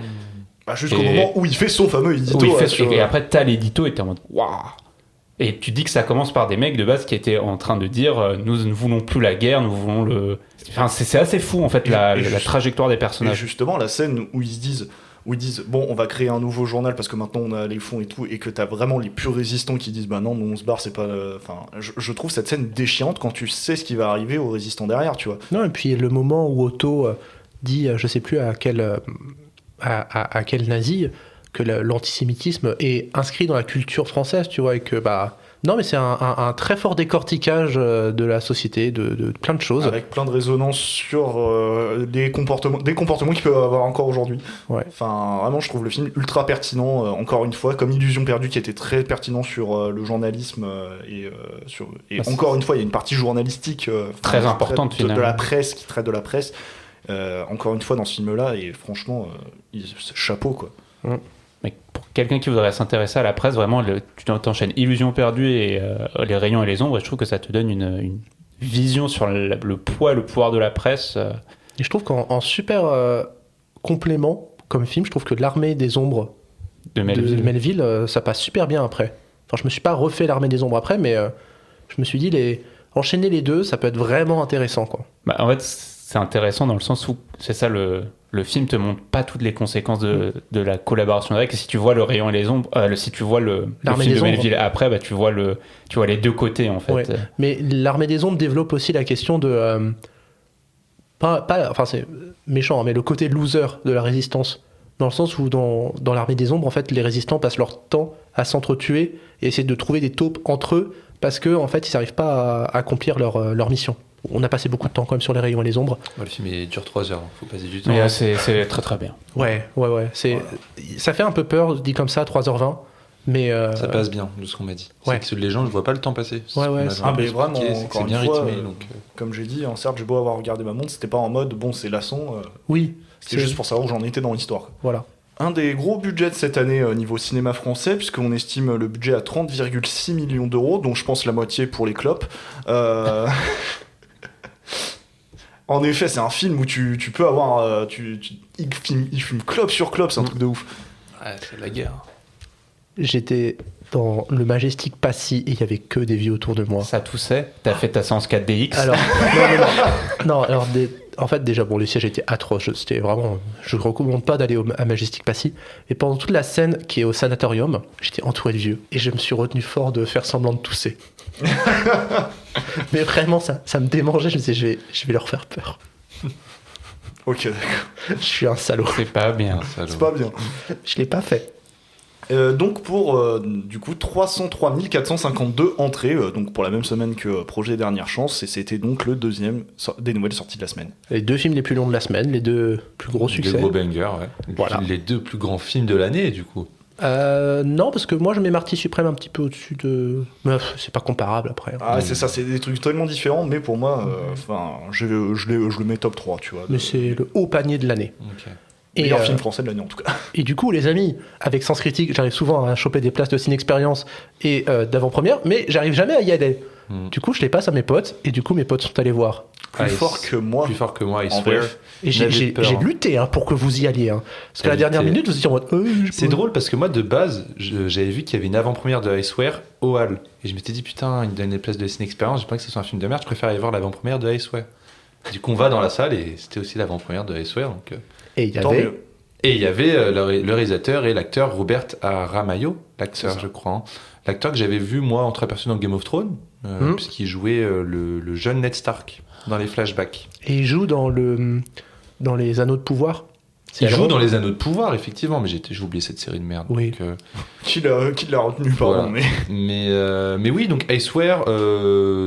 Jusqu'au moment où il fait son fameux édito. Et après, t'as l'édito et t'es en mode waouh! Et tu dis que ça commence par des mecs de base qui étaient en train de dire nous ne voulons plus la guerre, nous voulons le. Enfin, c'est assez fou en fait la trajectoire des personnages. Et justement, la scène où ils disent bon, on va créer un nouveau journal parce que maintenant on a les fonds et tout, et que t'as vraiment les purs résistants qui disent bah non, nous on se barre, c'est pas. Enfin, je trouve cette scène déchirante quand tu sais ce qui va arriver aux résistants derrière, tu vois. Non, et puis le moment où Otto dit, je sais plus à quel nazi, que l'antisémitisme est inscrit dans la culture française, tu vois, et que non mais c'est un très fort décortiquage de la société, de plein de choses. Avec plein de résonances sur des comportements qu'ils peuvent avoir encore aujourd'hui. Ouais. Enfin, vraiment, je trouve le film ultra pertinent, encore une fois, comme Illusion perdue qui était très pertinent sur le journalisme, encore une fois, il y a une partie journalistique très importante finalement. De la presse, qui traite de la presse. Encore une fois dans ce film-là, et franchement, chapeau quoi. Mais pour quelqu'un qui voudrait s'intéresser à la presse, vraiment, tu t'enchaînes Illusion perdue et Les rayons et les ombres, et je trouve que ça te donne une vision sur le poids et le pouvoir de la presse. Et je trouve qu'en super complément comme film, je trouve que L'Armée des ombres de Melville, ça passe super bien après. Enfin, je me suis pas refait L'Armée des ombres après, mais je me suis dit enchaîner les deux, ça peut être vraiment intéressant quoi. En fait, c'est intéressant dans le sens où c'est ça, le film te montre pas toutes les conséquences de la collaboration avec. Et si tu vois Le rayon et les ombres, si tu vois le film de Melville après, tu vois les deux côtés en fait. Ouais. Mais L'Armée des ombres développe aussi la question de enfin c'est méchant, mais le côté loser de la résistance, dans le sens où dans L'Armée des ombres en fait les résistants passent leur temps à s'entretuer et essayer de trouver des taupes entre eux parce que en fait ils n'arrivent pas à accomplir leur mission. On a passé beaucoup de temps quand même sur Les rayons et les ombres. Le film dure 3 heures, faut passer du temps. Mais c'est très très bien. Ouais. Ça fait un peu peur, dit comme ça, 3h20. Mais Ça passe bien, de ce qu'on m'a dit. Ouais. C'est que les gens ne voient pas le temps passer. Ouais, ouais, C'est Ah, mais vraiment, c'est encore bien une fois, rythmé. Donc, comme j'ai dit, certes, j'ai beau avoir regardé ma montre, c'était pas en mode bon, c'est lassant. oui, C'était juste pour savoir où j'en étais dans l'histoire, quoi. Voilà. Un des gros budgets de cette année niveau cinéma français, puisqu'on estime le budget à 30,6 millions d'euros, dont je pense la moitié pour les clopes. En effet, c'est un film où tu peux avoir... il fume clope sur clope, c'est un truc de ouf. ouais, c'est la guerre. J'étais dans le Majestic Passy et il y avait que des vieux autour de moi. Ça toussait. T'as fait ta séance 4DX. Alors, non, alors en fait déjà bon, les sièges étaient atroces. C'était vraiment, je ne recommande pas d'aller à Majestic Passy. Et pendant toute la scène qui est au sanatorium, j'étais entouré de vieux et je me suis retenu fort de faire semblant de tousser. Mais vraiment, ça me démangeait. Je me disais, je vais leur faire peur. Ok, d'accord. Je suis un salaud. C'est pas bien. C'est pas bien. Je l'ai pas fait. Donc pour du coup 303 452 entrées, donc pour la même semaine que Projet Dernière Chance, et c'était donc le deuxième des nouvelles sorties de la semaine. Les 2 films les plus longs de la semaine, les 2 plus gros succès. Les gros bangers, ouais. Voilà. Les 2 plus grands films de l'année, du coup. Non, parce que moi je mets Marty Suprême un petit peu au-dessus de... Mais c'est pas comparable après. Ah, c'est ça, c'est des trucs tellement différents, mais pour moi, je le mets top 3, tu vois. Mais c'est le haut panier de l'année. Ok. Meilleur film français de l'année, en tout cas. Et du coup, les amis, avec Sens Critique, j'arrive souvent à choper des places de ciné-expérience et d'avant-première, mais j'arrive jamais à y aller. Du coup, je les passe à mes potes, et du coup, mes potes sont allés voir. Plus fort que moi, I en swear. bref. Et j'ai lutté pour que vous y alliez. Parce qu'à la dernière minute, vous étiez en mode... C'est drôle parce que moi, de base, j'avais vu qu'il y avait une avant-première de I Swear au Hall. Et je m'étais dit, putain, il me donne des places de ciné-expérience, j'ai pas que ce soit un film de merde, je préfère aller voir l'avant-première de I Swear. Du coup, on va dans la salle, et c'était aussi l'avant-première de I Swear. Donc, Et il y avait... Et il y avait le réalisateur et l'acteur Robert Aramayo, l'acteur je crois. Hein. L'acteur que j'avais vu moi entreaperçu dans Game of Thrones, puisqu'il jouait le jeune Ned Stark dans les flashbacks. Et il joue dans les Anneaux de Pouvoir. Il joue dans les Anneaux de Pouvoir, effectivement, mais j'ai oublié cette série de merde. Oui. Donc, Qui l'a retenu, pardon. Voilà. Mais oui, donc I Swear,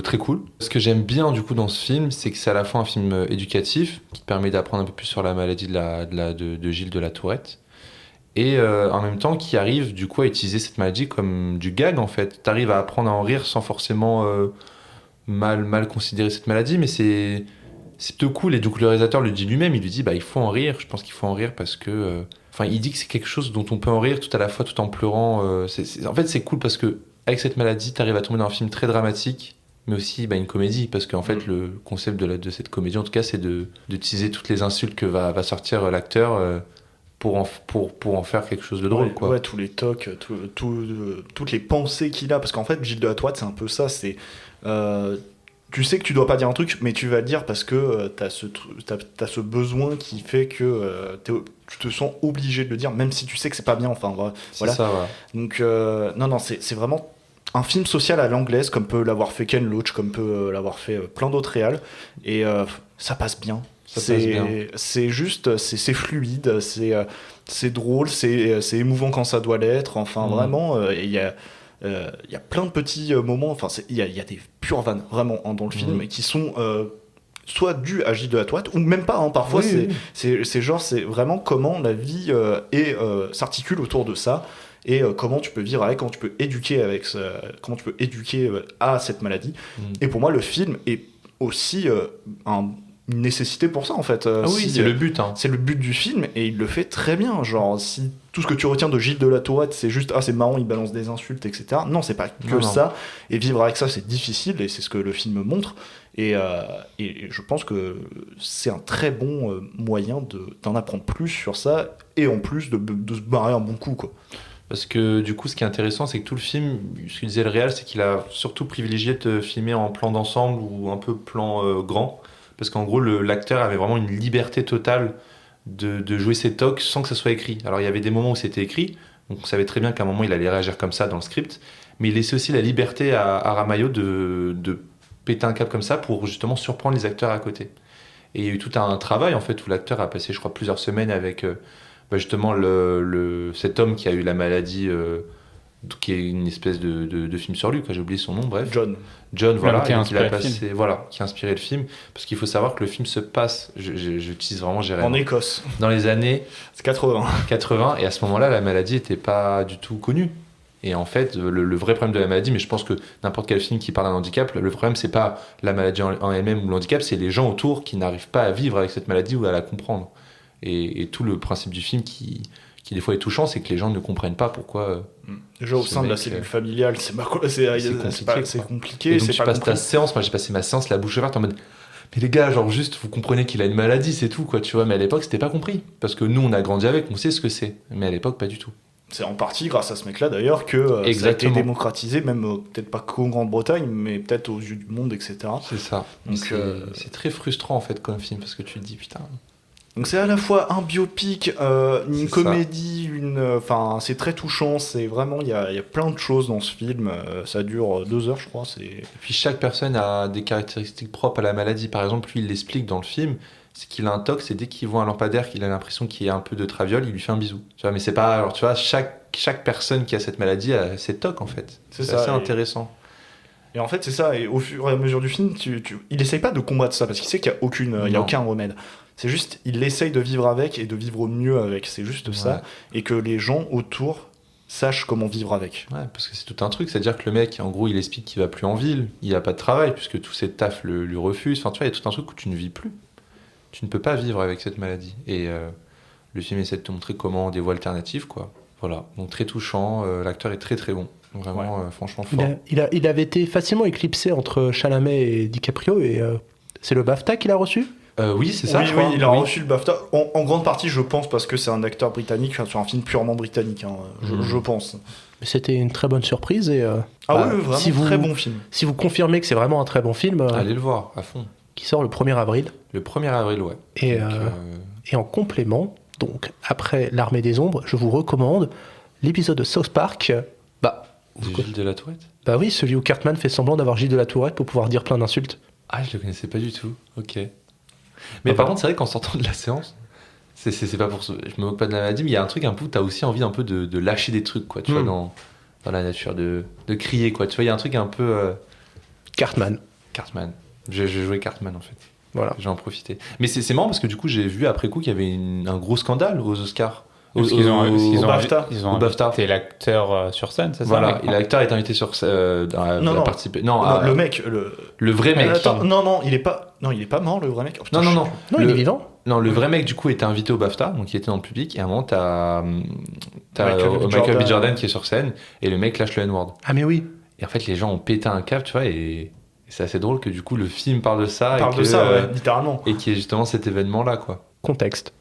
très cool. Ce que j'aime bien du coup dans ce film, c'est que c'est à la fois un film éducatif, qui te permet d'apprendre un peu plus sur la maladie de Gilles de la Tourette, et en même temps qui arrive du coup à utiliser cette maladie comme du gag en fait. T'arrives à apprendre à en rire sans forcément mal considérer cette maladie, mais c'est plutôt cool. Et donc le réalisateur le dit lui-même, il lui dit il faut en rire. Je pense qu'il faut en rire parce que il dit que c'est quelque chose dont on peut en rire tout à la fois tout en pleurant. En fait c'est cool parce que avec cette maladie t'arrives à tomber dans un film très dramatique, mais aussi une comédie, parce qu'en fait le concept de cette comédie en tout cas c'est d'utiliser toutes les insultes que va sortir l'acteur pour en faire quelque chose de drôle, quoi. Ouais, tous les tocs, toutes les pensées qu'il a, parce qu'en fait Gilles de la Tourette c'est un peu ça, c'est tu sais que tu dois pas dire un truc, mais tu vas le dire parce que t'as ce besoin qui fait que tu te sens obligé de le dire, même si tu sais que c'est pas bien. Enfin, voilà. C'est ça, ouais. Donc, non, c'est vraiment un film social à l'anglaise, comme peut l'avoir fait Ken Loach, comme peut l'avoir fait plein d'autres réals. Et ça passe bien. C'est juste, c'est fluide, c'est drôle, c'est émouvant quand ça doit l'être. Enfin, vraiment, il y a plein de petits moments, enfin il y a des pures vannes vraiment dans le film qui sont soit dues à Gilles de la Tourette ou même pas, hein, parfois c'est genre c'est vraiment comment la vie s'articule autour de ça et comment tu peux vivre avec, comment tu peux éduquer à cette maladie. Et pour moi le film est aussi une nécessité pour ça en fait. C'est le but. C'est le but du film et il le fait très bien. Genre si tout ce que tu retiens de Gilles de la Tourette c'est juste c'est marrant, il balance des insultes, etc. Non, c'est pas que ça. Et vivre avec ça c'est difficile et c'est ce que le film montre. Et je pense que c'est un très bon moyen d'en apprendre plus sur ça et en plus de se barrer un bon coup, quoi. Parce que du coup, ce qui est intéressant, c'est que tout le film, ce que disait le réal, c'est qu'il a surtout privilégié de filmer en plan d'ensemble ou un peu plan grand. Parce qu'en gros, l'acteur avait vraiment une liberté totale de jouer ses tocs sans que ça soit écrit. Alors il y avait des moments où c'était écrit, donc on savait très bien qu'à un moment il allait réagir comme ça dans le script, mais il laissait aussi la liberté à Aramayo de péter un câble comme ça pour justement surprendre les acteurs à côté. Et il y a eu tout un travail en fait où l'acteur a passé, je crois, plusieurs semaines avec justement cet homme qui a eu la maladie, qui est une espèce de film sur lui, j'ai oublié son nom, bref. John, voilà, qui a inspiré le film, parce qu'il faut savoir que le film se passe, j'utilise vraiment en Écosse, dans les années 80, et à ce moment-là, la maladie n'était pas du tout connue. Et en fait, le vrai problème de la maladie, mais je pense que n'importe quel film qui parle d'un handicap, le problème, c'est pas la maladie en elle-même ou l'handicap, c'est les gens autour qui n'arrivent pas à vivre avec cette maladie ou à la comprendre. Et tout le principe du film qui des fois est touchant, c'est que les gens ne comprennent pas pourquoi. Déjà au sein de la cellule familiale, c'est compliqué. Et donc c'est tu pas passes ta compris. séance, moi j'ai passé ma séance la bouche ouverte en mode. Mais les gars, genre juste, vous comprenez qu'il a une maladie, c'est tout, quoi, tu vois. Mais à l'époque, c'était pas compris. Parce que nous, on a grandi avec, on sait ce que c'est. Mais à l'époque, pas du tout. C'est en partie grâce à ce mec-là d'ailleurs que ça a été Exactement. démocratisé, même peut-être pas qu'en Grande-Bretagne, mais peut-être aux yeux du monde, etc. C'est ça. Donc, c'est très frustrant, en fait, comme film, parce que tu te dis, putain. Donc c'est à la fois un biopic, une C'est comédie, enfin c'est très touchant, c'est vraiment, il y a plein de choses dans ce film, ça dure 2 heures je crois. Et puis chaque personne a des caractéristiques propres à la maladie. Par exemple, lui, il l'explique dans le film, c'est qu'il a un toc, c'est dès qu'il voit un lampadaire, qu'il a l'impression qu'il y a un peu de traviole, il lui fait un bisou. Tu vois, mais c'est pas... Alors tu vois, chaque personne qui a cette maladie a ses tocs en fait. C'est assez intéressant. Et en fait c'est ça, et au fur et à mesure du film, il essaye pas de combattre ça, parce qu'il sait qu'il y a aucun remède. C'est juste, il essaye de vivre avec et de vivre mieux avec, c'est juste ça. Et que les gens autour sachent comment vivre avec. Ouais, parce que c'est tout un truc, c'est-à-dire que le mec, en gros, il explique qu'il va plus en ville, il a pas de travail, puisque tous ses tafs lui refusent. Enfin, tu vois, il y a tout un truc où tu ne vis plus. Tu ne peux pas vivre avec cette maladie. Et le film essaie de te montrer comment des voies alternatives, quoi. Voilà, donc très touchant, l'acteur est très très bon. Vraiment, franchement fort. Il avait été facilement éclipsé entre Chalamet et DiCaprio, et c'est le BAFTA qu'il a reçu. Oui, c'est ça. Oui, il a reçu le BAFTA. En grande partie, je pense, parce que c'est un acteur britannique, sur un film purement britannique, je pense. Mais c'était une très bonne surprise. Et, oui, vraiment, très bon film. Si vous confirmez que c'est vraiment un très bon film... allez le voir, à fond. Qui sort le 1er avril. Le 1er avril, ouais. Et en complément, donc, après L'Armée des Ombres, je vous recommande l'épisode de South Park... Gilles de la Tourette. Bah oui, celui où Cartman fait semblant d'avoir Gilles de la Tourette pour pouvoir dire plein d'insultes. Ah, je le connaissais pas du tout. Ok. Mais par contre, c'est vrai qu'en sortant de la séance, c'est pas pour ça. Je me moque pas de la maladie, mais il y a un truc un peu où t'as aussi envie un peu de lâcher des trucs, quoi. Tu vois, dans la nature, de crier, quoi. Tu vois, il y a un truc un peu. Cartman. J'ai joué Cartman en fait. Voilà. J'ai en profité. Mais c'est marrant parce que du coup, j'ai vu après coup qu'il y avait un gros scandale aux Oscars. Au BAFTA. Ils ont BAFTA. invité l'acteur sur scène, c'est ça? Voilà, l'acteur est invité sur non. participer. Le mec, le vrai mec. Attends, non, il est pas mort, le vrai mec. Oh, putain, non, il est vivant. Non, le vrai mec du coup était invité au BAFTA, donc il était dans le public. Et à un moment, t'as Michael B. Jordan qui est sur scène et le mec lâche le N-word. Ah mais oui. Et en fait, les gens ont pété un câble, tu vois, et c'est assez drôle que du coup le film parle de ça. Littéralement. Et qu'il y ait justement cet événement-là, quoi. Contexte.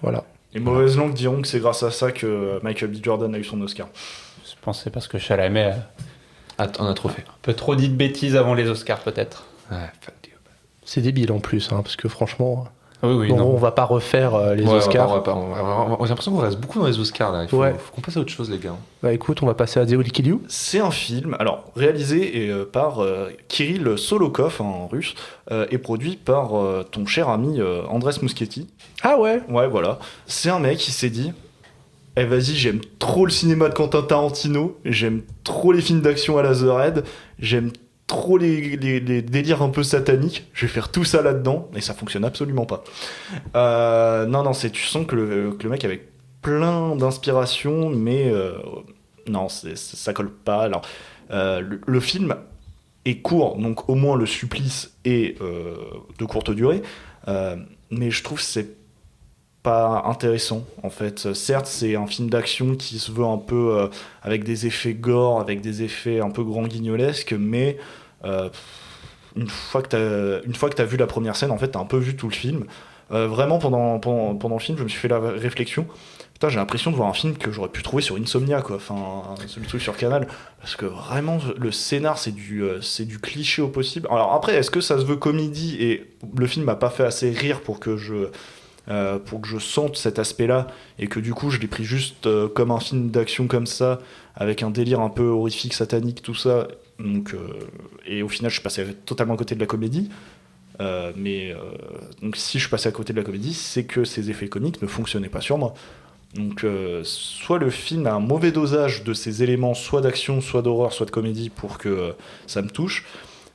Voilà. Les mauvaises langues diront que c'est grâce à ça que Michael B. Jordan a eu son Oscar. Je pensais parce que Chalamet on a trop fait. Un peu trop dit de bêtises avant les Oscars, peut-être. Ouais, c'est débile en plus, parce que franchement... Oui, on va pas refaire les Oscars. J'ai l'impression qu'on reste beaucoup dans les Oscars, là. Il faut qu'on passe à autre chose, les gars. Bah écoute, on va passer à The Will Kill You. C'est un film, alors réalisé par Kirill Solokov en russe, et produit par ton cher ami Andrés Muschietti. Ah ouais. Ouais, voilà. C'est un mec qui s'est dit, vas-y, j'aime trop le cinéma de Quentin Tarantino, j'aime trop les films d'action à la The Raid, j'aime trop les délires un peu sataniques, je vais faire tout ça là-dedans, et ça fonctionne absolument pas. Non, tu sens que le mec avait plein d'inspiration, mais non, ça colle pas. Alors, le film est court, donc au moins le supplice est de courte durée, mais je trouve que c'est pas intéressant en fait. Certes, c'est un film d'action qui se veut un peu avec des effets gore, avec des effets un peu grand guignolesques, mais une fois que t'as vu la première scène, en fait, t'as un peu vu tout le film. Vraiment, pendant le film, je me suis fait la réflexion. Putain, j'ai l'impression de voir un film que j'aurais pu trouver sur Insomnia, quoi. Enfin, c'est le truc sur Canal. Parce que vraiment, le scénar, c'est du cliché au possible. Alors après, est-ce que ça se veut comédie et le film m'a pas fait assez rire pour que je sente cet aspect-là et que du coup je l'ai pris juste comme un film d'action comme ça, avec un délire un peu horrifique, satanique, tout ça. Donc, et au final, je suis passé totalement à côté de la comédie. Donc si je passais à côté de la comédie, c'est que ces effets comiques ne fonctionnaient pas sur moi. Donc soit le film a un mauvais dosage de ces éléments, soit d'action, soit d'horreur, soit de comédie pour que ça me touche,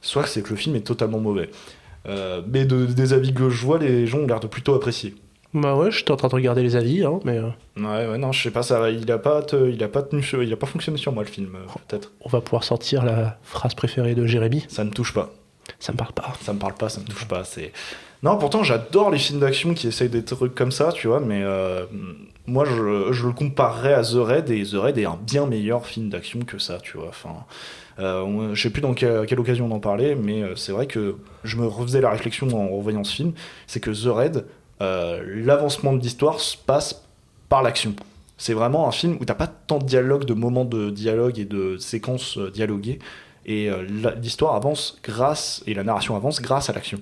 soit c'est que le film est totalement mauvais. Mais des avis que je vois, les gens ont l'air de plutôt apprécier. Bah ouais, j'étais en train de regarder les avis, hein, mais Ouais, non, je sais pas, il a pas fonctionné sur moi le film, peut-être. on va pouvoir sortir la phrase préférée de Jérémy. Ça me touche pas. Ça me parle pas. Ça me parle pas, ça me touche pas. Non, pourtant j'adore les films d'action qui essayent des trucs comme ça, tu vois, mais moi je le comparerais à The Raid, et The Raid est un bien meilleur film d'action que ça, tu vois. Enfin, je sais plus dans quelle occasion on en parlait, mais c'est vrai que je me refaisais la réflexion en revoyant ce film, c'est que The Raid, l'avancement de l'histoire se passe par l'action. C'est vraiment un film où t'as pas tant de dialogue, de moments de dialogue et de séquences dialoguées. Et l'histoire avance et la narration avance grâce à l'action.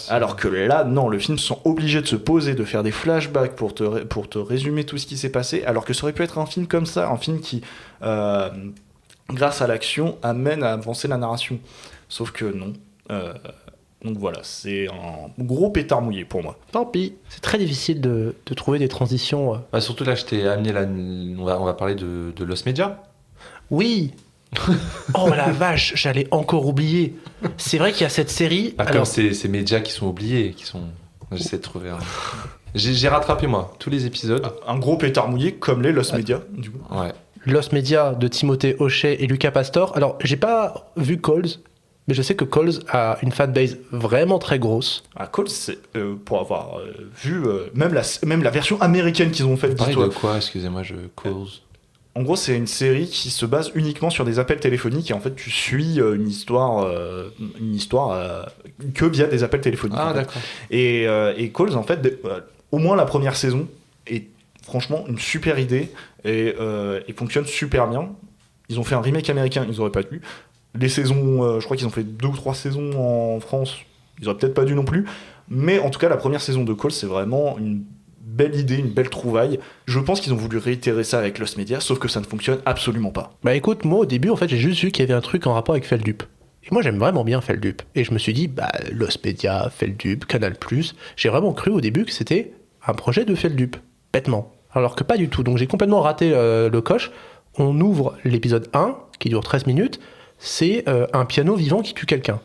Alors que là, non, le film sont obligés de se poser, de faire des flashbacks pour te résumer tout ce qui s'est passé, alors que ça aurait pu être un film comme ça, un film qui, grâce à l'action, amène à avancer la narration. Sauf que non. Donc voilà, c'est un gros pétard mouillé pour moi. Tant pis, c'est très difficile de trouver des transitions. Bah, surtout là, je t'ai amené on va parler de Lost Media. Oui. Oh la vache, j'allais encore oublier. C'est vrai qu'il y a cette série. Comme ces médias qui sont oubliés, j'essaie de trouver J'ai rattrapé moi tous les épisodes. Un gros pétard mouillé comme les Lost Media, du coup. Ouais. Lost Media de Timothée Hochet et Lucas Pastor. Alors, j'ai pas vu Coles, mais je sais que Coles a une fanbase vraiment très grosse. Coles, c'est pour avoir vu même la version américaine qu'ils ont faite. De quoi, excusez-moi, Coles. En gros, c'est une série qui se base uniquement sur des appels téléphoniques et en fait, tu suis une histoire que via des appels téléphoniques. Ah, d'accord. Et Coles, en fait, au moins la première saison est franchement une super idée et fonctionne super bien. Ils ont fait un remake américain, ils auraient pas dû. Les saisons, je crois qu'ils ont fait 2 ou 3 saisons en France, ils auraient peut-être pas dû non plus. Mais en tout cas, la première saison de Coles, c'est vraiment une belle idée, une belle trouvaille. Je pense qu'ils ont voulu réitérer ça avec Lost Media, sauf que ça ne fonctionne absolument pas. Bah écoute, moi au début, en fait, j'ai juste vu qu'il y avait un truc en rapport avec Feldup. Et moi, j'aime vraiment bien Feldup. Et je me suis dit, bah, Lost Media, Feldup, Canal+. J'ai vraiment cru au début que c'était un projet de Feldup, bêtement. Alors que pas du tout. Donc j'ai complètement raté le coche. On ouvre l'épisode 1, qui dure 13 minutes. C'est un piano vivant qui tue quelqu'un.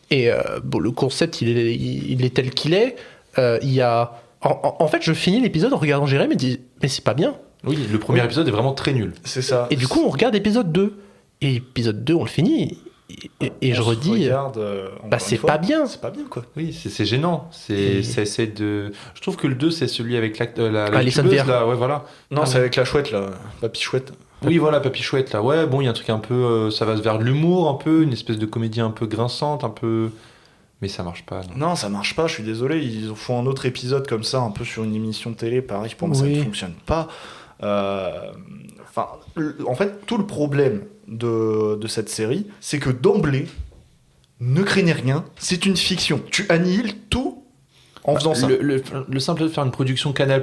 Et bon, le concept, il est tel qu'il est. Il y a... En fait, je finis l'épisode en regardant Jérémy et me dis, mais c'est pas bien. Oui, le premier épisode est vraiment très nul. C'est ça. Et du coup, on regarde épisode 2. Et épisode 2, on le finit. Et je redis, bah c'est pas bien. C'est pas bien, quoi. Oui, c'est gênant. Je trouve que le 2, c'est celui avec la Alison tubeuse, là. Ouais, voilà. Non, c'est avec la chouette, là. Papy Chouette. Oui, voilà, Papy Chouette, là. Ouais, bon, il y a un truc un peu... ça va vers l'humour, un peu. Une espèce de comédie un peu grinçante, un peu... Mais ça marche pas. Non, ça marche pas, je suis désolé. Ils font un autre épisode comme ça, un peu sur une émission de télé, pareil, pour moi, ça ne fonctionne pas. En fait, tout le problème de cette série, c'est que d'emblée, ne craignez rien, c'est une fiction. Tu annihiles tout en faisant ça. Le simple de faire une production Canal+,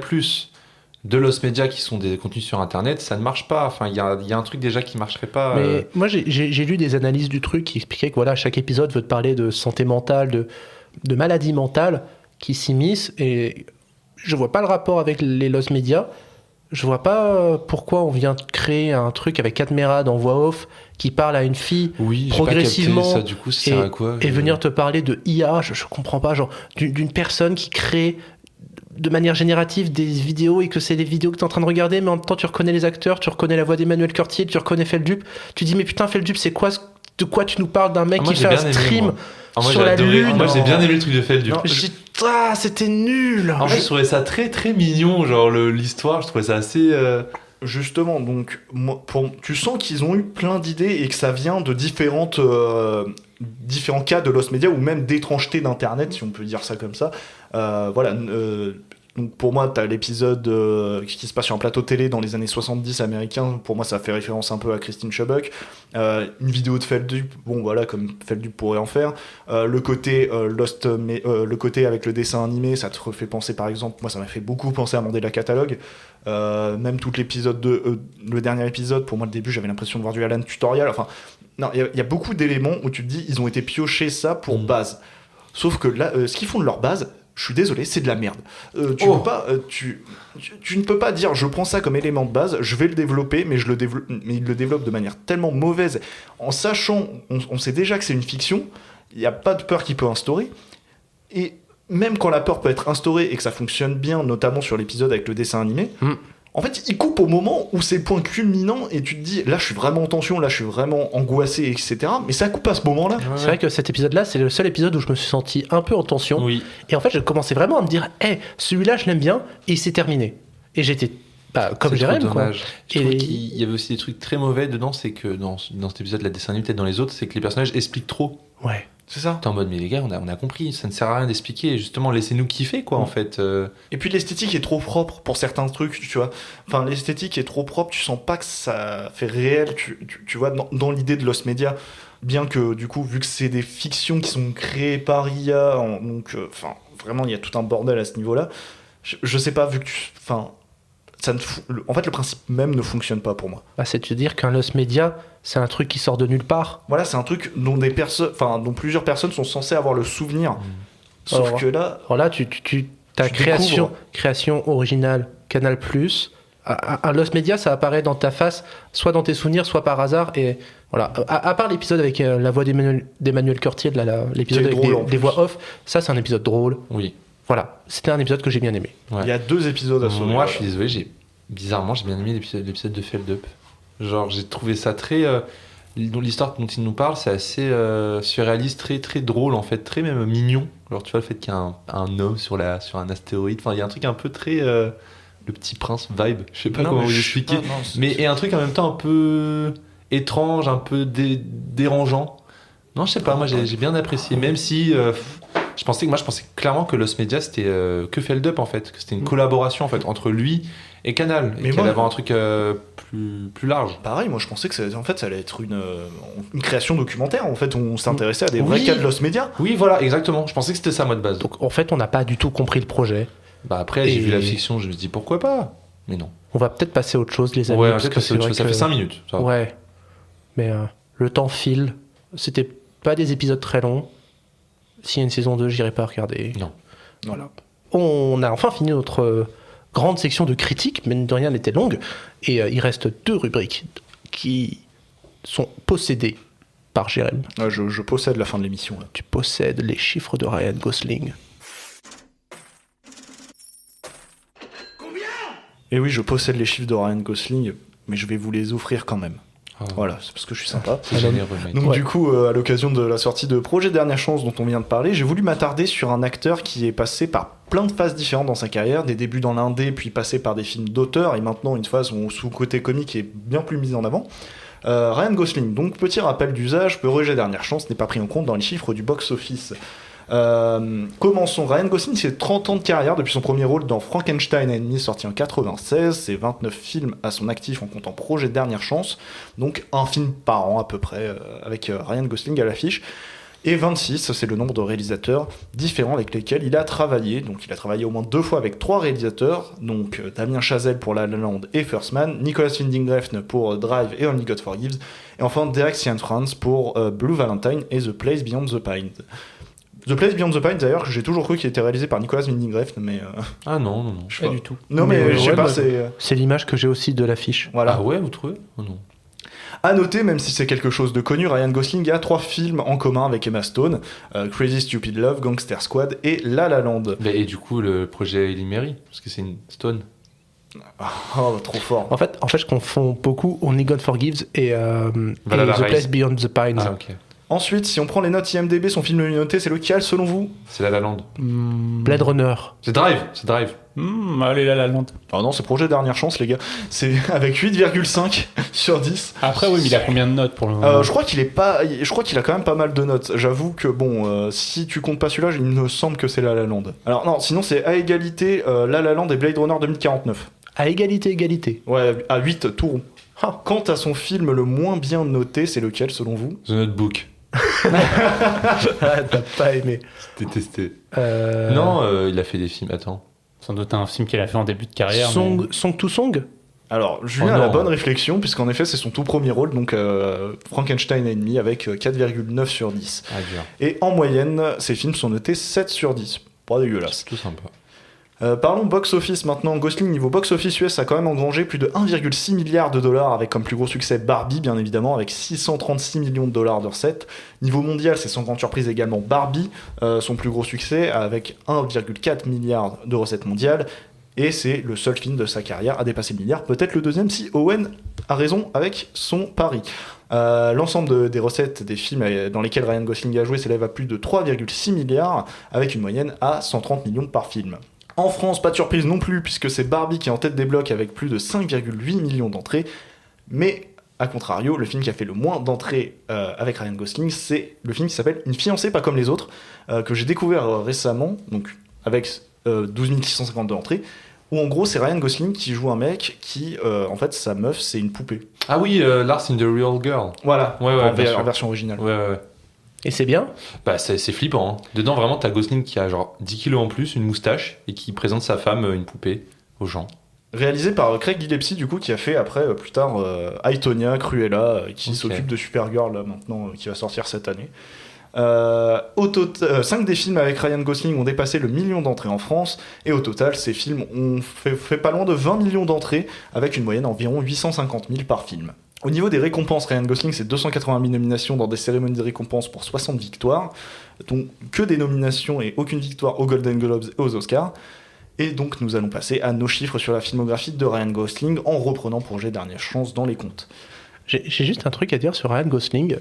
de Lost Media qui sont des contenus sur Internet, ça ne marche pas. Enfin, il y a un truc déjà qui marcherait pas. Mais moi, j'ai lu des analyses du truc qui expliquaient que voilà, chaque épisode veut te parler de santé mentale, de maladies mentales qui s'immiscent. Et je vois pas le rapport avec les Lost Media. Je vois pas pourquoi on vient de créer un truc avec Cadmerade en voix off qui parle à une fille progressivement ça, du coup, ça sert à quoi, et venir te parler de IA. Je comprends pas, genre d'une personne qui crée de manière générative des vidéos et que c'est des vidéos que tu es en train de regarder, mais en même temps tu reconnais les acteurs, tu reconnais la voix d'Emmanuel Curtier, tu reconnais Feldup, tu dis mais putain Feldup c'est quoi, de quoi tu nous parles d'un mec qui fait un stream sur la lune. Moi j'ai bien aimé le truc de Feldup. C'était nul. En fait je trouvais ça très très mignon, genre l'histoire, je trouvais ça assez... Justement, donc tu sens qu'ils ont eu plein d'idées et que ça vient de différents cas de Lost Media ou même d'étrangetés d'internet, si on peut dire ça comme ça. Voilà. Donc pour moi, t'as l'épisode qui se passe sur un plateau télé dans les années 70 américains. Pour moi, ça fait référence un peu à Christine Chubbuck. Une vidéo de Feldup, bon voilà, comme Feldup pourrait en faire. Le côté Lost, le côté avec le dessin animé, ça te refait penser, par exemple, moi ça m'a fait beaucoup penser à Mandela Catalogue. Même tout l'épisode le dernier épisode, pour moi le début, j'avais l'impression de voir du Alan Tutorial. Enfin, non, il y a beaucoup d'éléments où tu te dis, ils ont été piochés ça pour base. Sauf que là, ce qu'ils font de leur base, je suis désolé, c'est de la merde. Tu ne peux pas dire, je prends ça comme élément de base, je vais le développer, mais il le développe de manière tellement mauvaise, en sachant, on sait déjà que c'est une fiction, il n'y a pas de peur qu'il peut instaurer, et même quand la peur peut être instaurée et que ça fonctionne bien, notamment sur l'épisode avec le dessin animé, en fait, il coupe au moment où c'est le point culminant et tu te dis, là, je suis vraiment en tension, là, je suis vraiment angoissé, etc. Mais ça coupe à ce moment-là. C'est vrai que cet épisode-là, c'est le seul épisode où je me suis senti un peu en tension. Oui. Et en fait, je commençais vraiment à me dire, celui-là, je l'aime bien, et il s'est terminé. Et j'étais comme C'est Jérém, trop quoi. dommage. Je trouve qu'il y avait aussi des trucs très mauvais dedans, c'est que dans cet épisode, la dessin animé, peut-être dans les autres, c'est que les personnages expliquent trop. Ouais. C'est ça. T'es en mode, mais les gars, on a compris, ça ne sert à rien d'expliquer, justement, laissez-nous kiffer, quoi, en fait. Et puis l'esthétique est trop propre pour certains trucs, tu vois. Enfin, l'esthétique est trop propre, tu sens pas que ça fait réel, tu vois, dans l'idée de Lost Media. Bien que, du coup, vu que c'est des fictions qui sont créées par IA, donc, vraiment, il y a tout un bordel à ce niveau-là. Je sais pas, vu que en fait, le principe même ne fonctionne pas pour moi. C'est de dire qu'un Lost Media, c'est un truc qui sort de nulle part. Voilà, c'est un truc dont dont plusieurs personnes sont censées avoir le souvenir. Sauf que là... Alors là, ta création originale, Canal+, un Lost Media, ça apparaît dans ta face, soit dans tes souvenirs, soit par hasard. Et voilà. À part l'épisode avec la voix d'Emmanuel Curtier, l'épisode avec des voix off, ça, c'est un épisode drôle. Oui. Voilà, c'était un épisode que j'ai bien aimé. Ouais. Il y a 2 épisodes à sauver. Moi, je suis désolé, bizarrement, j'ai bien aimé l'épisode de Feld Up. Genre, j'ai trouvé ça très... l'histoire dont il nous parle, c'est assez surréaliste, très, très drôle, en fait, très même mignon. Alors, tu vois, le fait qu'il y a un homme sur un astéroïde, enfin, il y a un truc un peu très... le Petit Prince vibe, je sais pas comment vous expliquer. Et un truc en même temps un peu étrange, un peu dérangeant. Non, je sais pas, moi, j'ai bien apprécié, même si... Je pensais clairement que Lost Media c'était que Feld Up en fait, que c'était une collaboration en fait entre lui et Canal, et qu'il allait avoir un truc plus large. Pareil, moi je pensais que ça allait être une création documentaire. En fait, on s'intéressait à des vrais cas de Lost Media. Oui, voilà, exactement. Je pensais que c'était ça moi de base. Donc en fait, on n'a pas du tout compris le projet. Après, j'ai vu la fiction, je me suis dit pourquoi pas, mais non. On va peut-être passer à autre chose, les amis. Ouais, parce que ça fait 5 minutes. Ça. Ouais, mais le temps file. C'était pas des épisodes très longs. S'il y a une saison 2, j'irai pas regarder. Non. Voilà. On a enfin fini notre grande section de critiques, mais de rien, elle était longue. Et il reste 2 rubriques qui sont possédées par Jérém. Je possède la fin de l'émission. Là. Tu possèdes les chiffres de Ryan Gosling. Combien ? Et oui, je possède les chiffres de Ryan Gosling, mais je vais vous les offrir quand même. Voilà, c'est parce que je suis sympa. C'est généreux, mec. Donc du coup, à l'occasion de la sortie de Projet Dernière Chance dont on vient de parler, j'ai voulu m'attarder sur un acteur qui est passé par plein de phases différentes dans sa carrière, des débuts dans l'indé, puis passé par des films d'auteur, et maintenant une phase où son côté comique est bien plus mis en avant. Ryan Gosling, donc petit rappel d'usage, Projet Dernière Chance n'est pas pris en compte dans les chiffres du box-office. Commençons. Ryan Gosling, c'est 30 ans de carrière depuis son premier rôle dans Frankenstein and Me, sorti en 96. C'est 29 films à son actif en comptant Projet Dernière Chance, donc un film par an à peu près, avec Ryan Gosling à l'affiche. Et 26, c'est le nombre de réalisateurs différents avec lesquels il a travaillé. Donc il a travaillé au moins 2 fois avec 3 réalisateurs, donc Damien Chazelle pour La La Land et First Man, Nicolas Winding Refn pour Drive et Only God Forgives, et enfin Derek Cianfrance pour Blue Valentine et The Place Beyond the Pines. The Place Beyond the Pines, d'ailleurs, j'ai toujours cru qu'il était réalisé par Nicolas Winding Refn, mais... Ah non. Pas du tout. Non, mais je sais pas, c'est... C'est l'image que j'ai aussi de l'affiche. Voilà. Ah ouais, vous trouvez ? Oh non. À noter, même si c'est quelque chose de connu, Ryan Gosling a 3 films en commun avec Emma Stone, Crazy Stupid Love, Gangster Squad et La La Land. Et du coup, le projet Ellie Mary, parce que c'est une Stone. Oh, trop fort. En fait, je confonds beaucoup Only God Forgives et The Rise. Place Beyond the Pines. Ah, ok. Ensuite, si on prend les notes IMDb, son film le mieux noté, c'est lequel selon vous ? C'est La La Land. Blade Runner. C'est Drive. Allez, La La Land. Oh non, c'est Projet Dernière Chance, les gars. C'est avec 8,5 sur 10. Après, oui, mais il a combien de notes pour le moment ? Je crois qu'il a quand même pas mal de notes. J'avoue que, bon, si tu comptes pas celui-là, il me semble que c'est La La Land. Alors non, sinon c'est à égalité La La Land et Blade Runner 2049. À égalité. Ouais, à 8 tout rond. Quant à son film le moins bien noté, c'est lequel selon vous ? The Notebook. T'as pas aimé. Détesté. Non, il a fait des films. Attends. Sans doute un film qu'il a fait en début de carrière. Song to Song ? Alors, Julien a la bonne réflexion, puisqu'en effet, c'est son tout premier rôle, donc Frankenstein and Me, avec 4,9 sur 10. Ah, dur. Et en moyenne, ces films sont notés 7 sur 10. Pas dégueulasse. C'est tout sympa. Parlons box-office maintenant. Gosling, niveau box-office US, a quand même engrangé plus de 1,6 milliard de dollars, avec comme plus gros succès Barbie, bien évidemment, avec 636 millions de dollars de recettes. Niveau mondial, c'est sans grande surprise également Barbie, son plus gros succès, avec 1,4 milliard de recettes mondiales. Et c'est le seul film de sa carrière à dépasser le milliard, peut-être le deuxième si Owen a raison avec son pari. L'ensemble des recettes des films dans lesquels Ryan Gosling a joué s'élève à plus de 3,6 milliards, avec une moyenne à 130 millions par film. En France, pas de surprise non plus, puisque c'est Barbie qui est en tête des blocs avec plus de 5,8 millions d'entrées. Mais, à contrario, le film qui a fait le moins d'entrées avec Ryan Gosling, c'est le film qui s'appelle Une fiancée pas comme les autres, que j'ai découvert récemment, donc avec 12 652 entrées, où en gros c'est Ryan Gosling qui joue un mec qui, en fait, sa meuf c'est une poupée. Ah oui, Lars in the Real Girl. Voilà, ouais, en version originale. Ouais. Et c'est bien? Bah c'est flippant. Hein. Dedans vraiment t'as Gosling qui a genre 10 kilos en plus, une moustache, et qui présente sa femme, une poupée, aux gens. Réalisé par Craig Gillespie, du coup, qui a fait après, plus tard, I, Tonya, Cruella, qui s'occupe de Supergirl là, maintenant, qui va sortir cette année. 5 des films avec Ryan Gosling ont dépassé le million d'entrées en France, et au total, ces films ont fait pas loin de 20 millions d'entrées, avec une moyenne d'environ 850 000 par film. Au niveau des récompenses, Ryan Gosling, c'est 280 000 nominations dans des cérémonies de récompenses pour 60 victoires, donc que des nominations et aucune victoire aux Golden Globes et aux Oscars. Et donc nous allons passer à nos chiffres sur la filmographie de Ryan Gosling en reprenant Projet Dernière Chance dans les comptes. J'ai juste un truc à dire sur Ryan Gosling.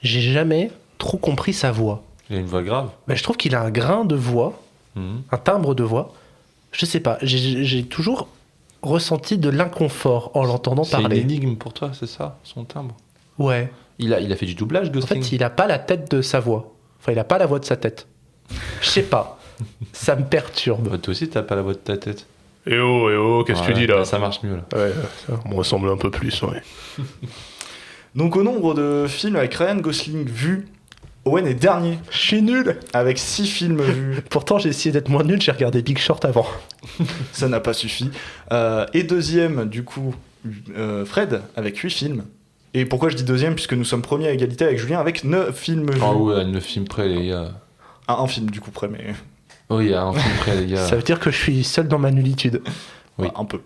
J'ai jamais trop compris sa voix. Il a une voix grave. Bah, je trouve qu'il a un grain de voix, un timbre de voix. Je sais pas, j'ai toujours ressenti de l'inconfort en l'entendant parler. C'est une énigme pour toi, c'est ça, son timbre? Ouais. Il a fait du doublage, Gosling. En fait, il a pas la tête de sa voix. Enfin, il a pas la voix de sa tête. Je sais pas. Ça me perturbe. Bah, toi aussi, t'as pas la voix de ta tête. Eh oh, qu'est-ce que tu dis là? Ça marche mieux là. Ouais, ça me ressemble un peu plus, ouais. Donc au nombre de films avec Ryan Gosling vus, Owen est dernier. Je suis nul. Avec 6 films vus. Pourtant, j'ai essayé d'être moins nul, j'ai regardé Big Short avant. Ça n'a pas suffi. Et deuxième, du coup, Fred, avec 8 films. Et pourquoi je dis deuxième? Puisque nous sommes premiers à égalité avec Julien, avec 9 films vus. Ah ouais, 9 films près, les gars. Un film, du coup, près, mais... Oui, un film près, les gars. Ça veut dire que je suis seul dans ma nullitude. Oui. Un peu.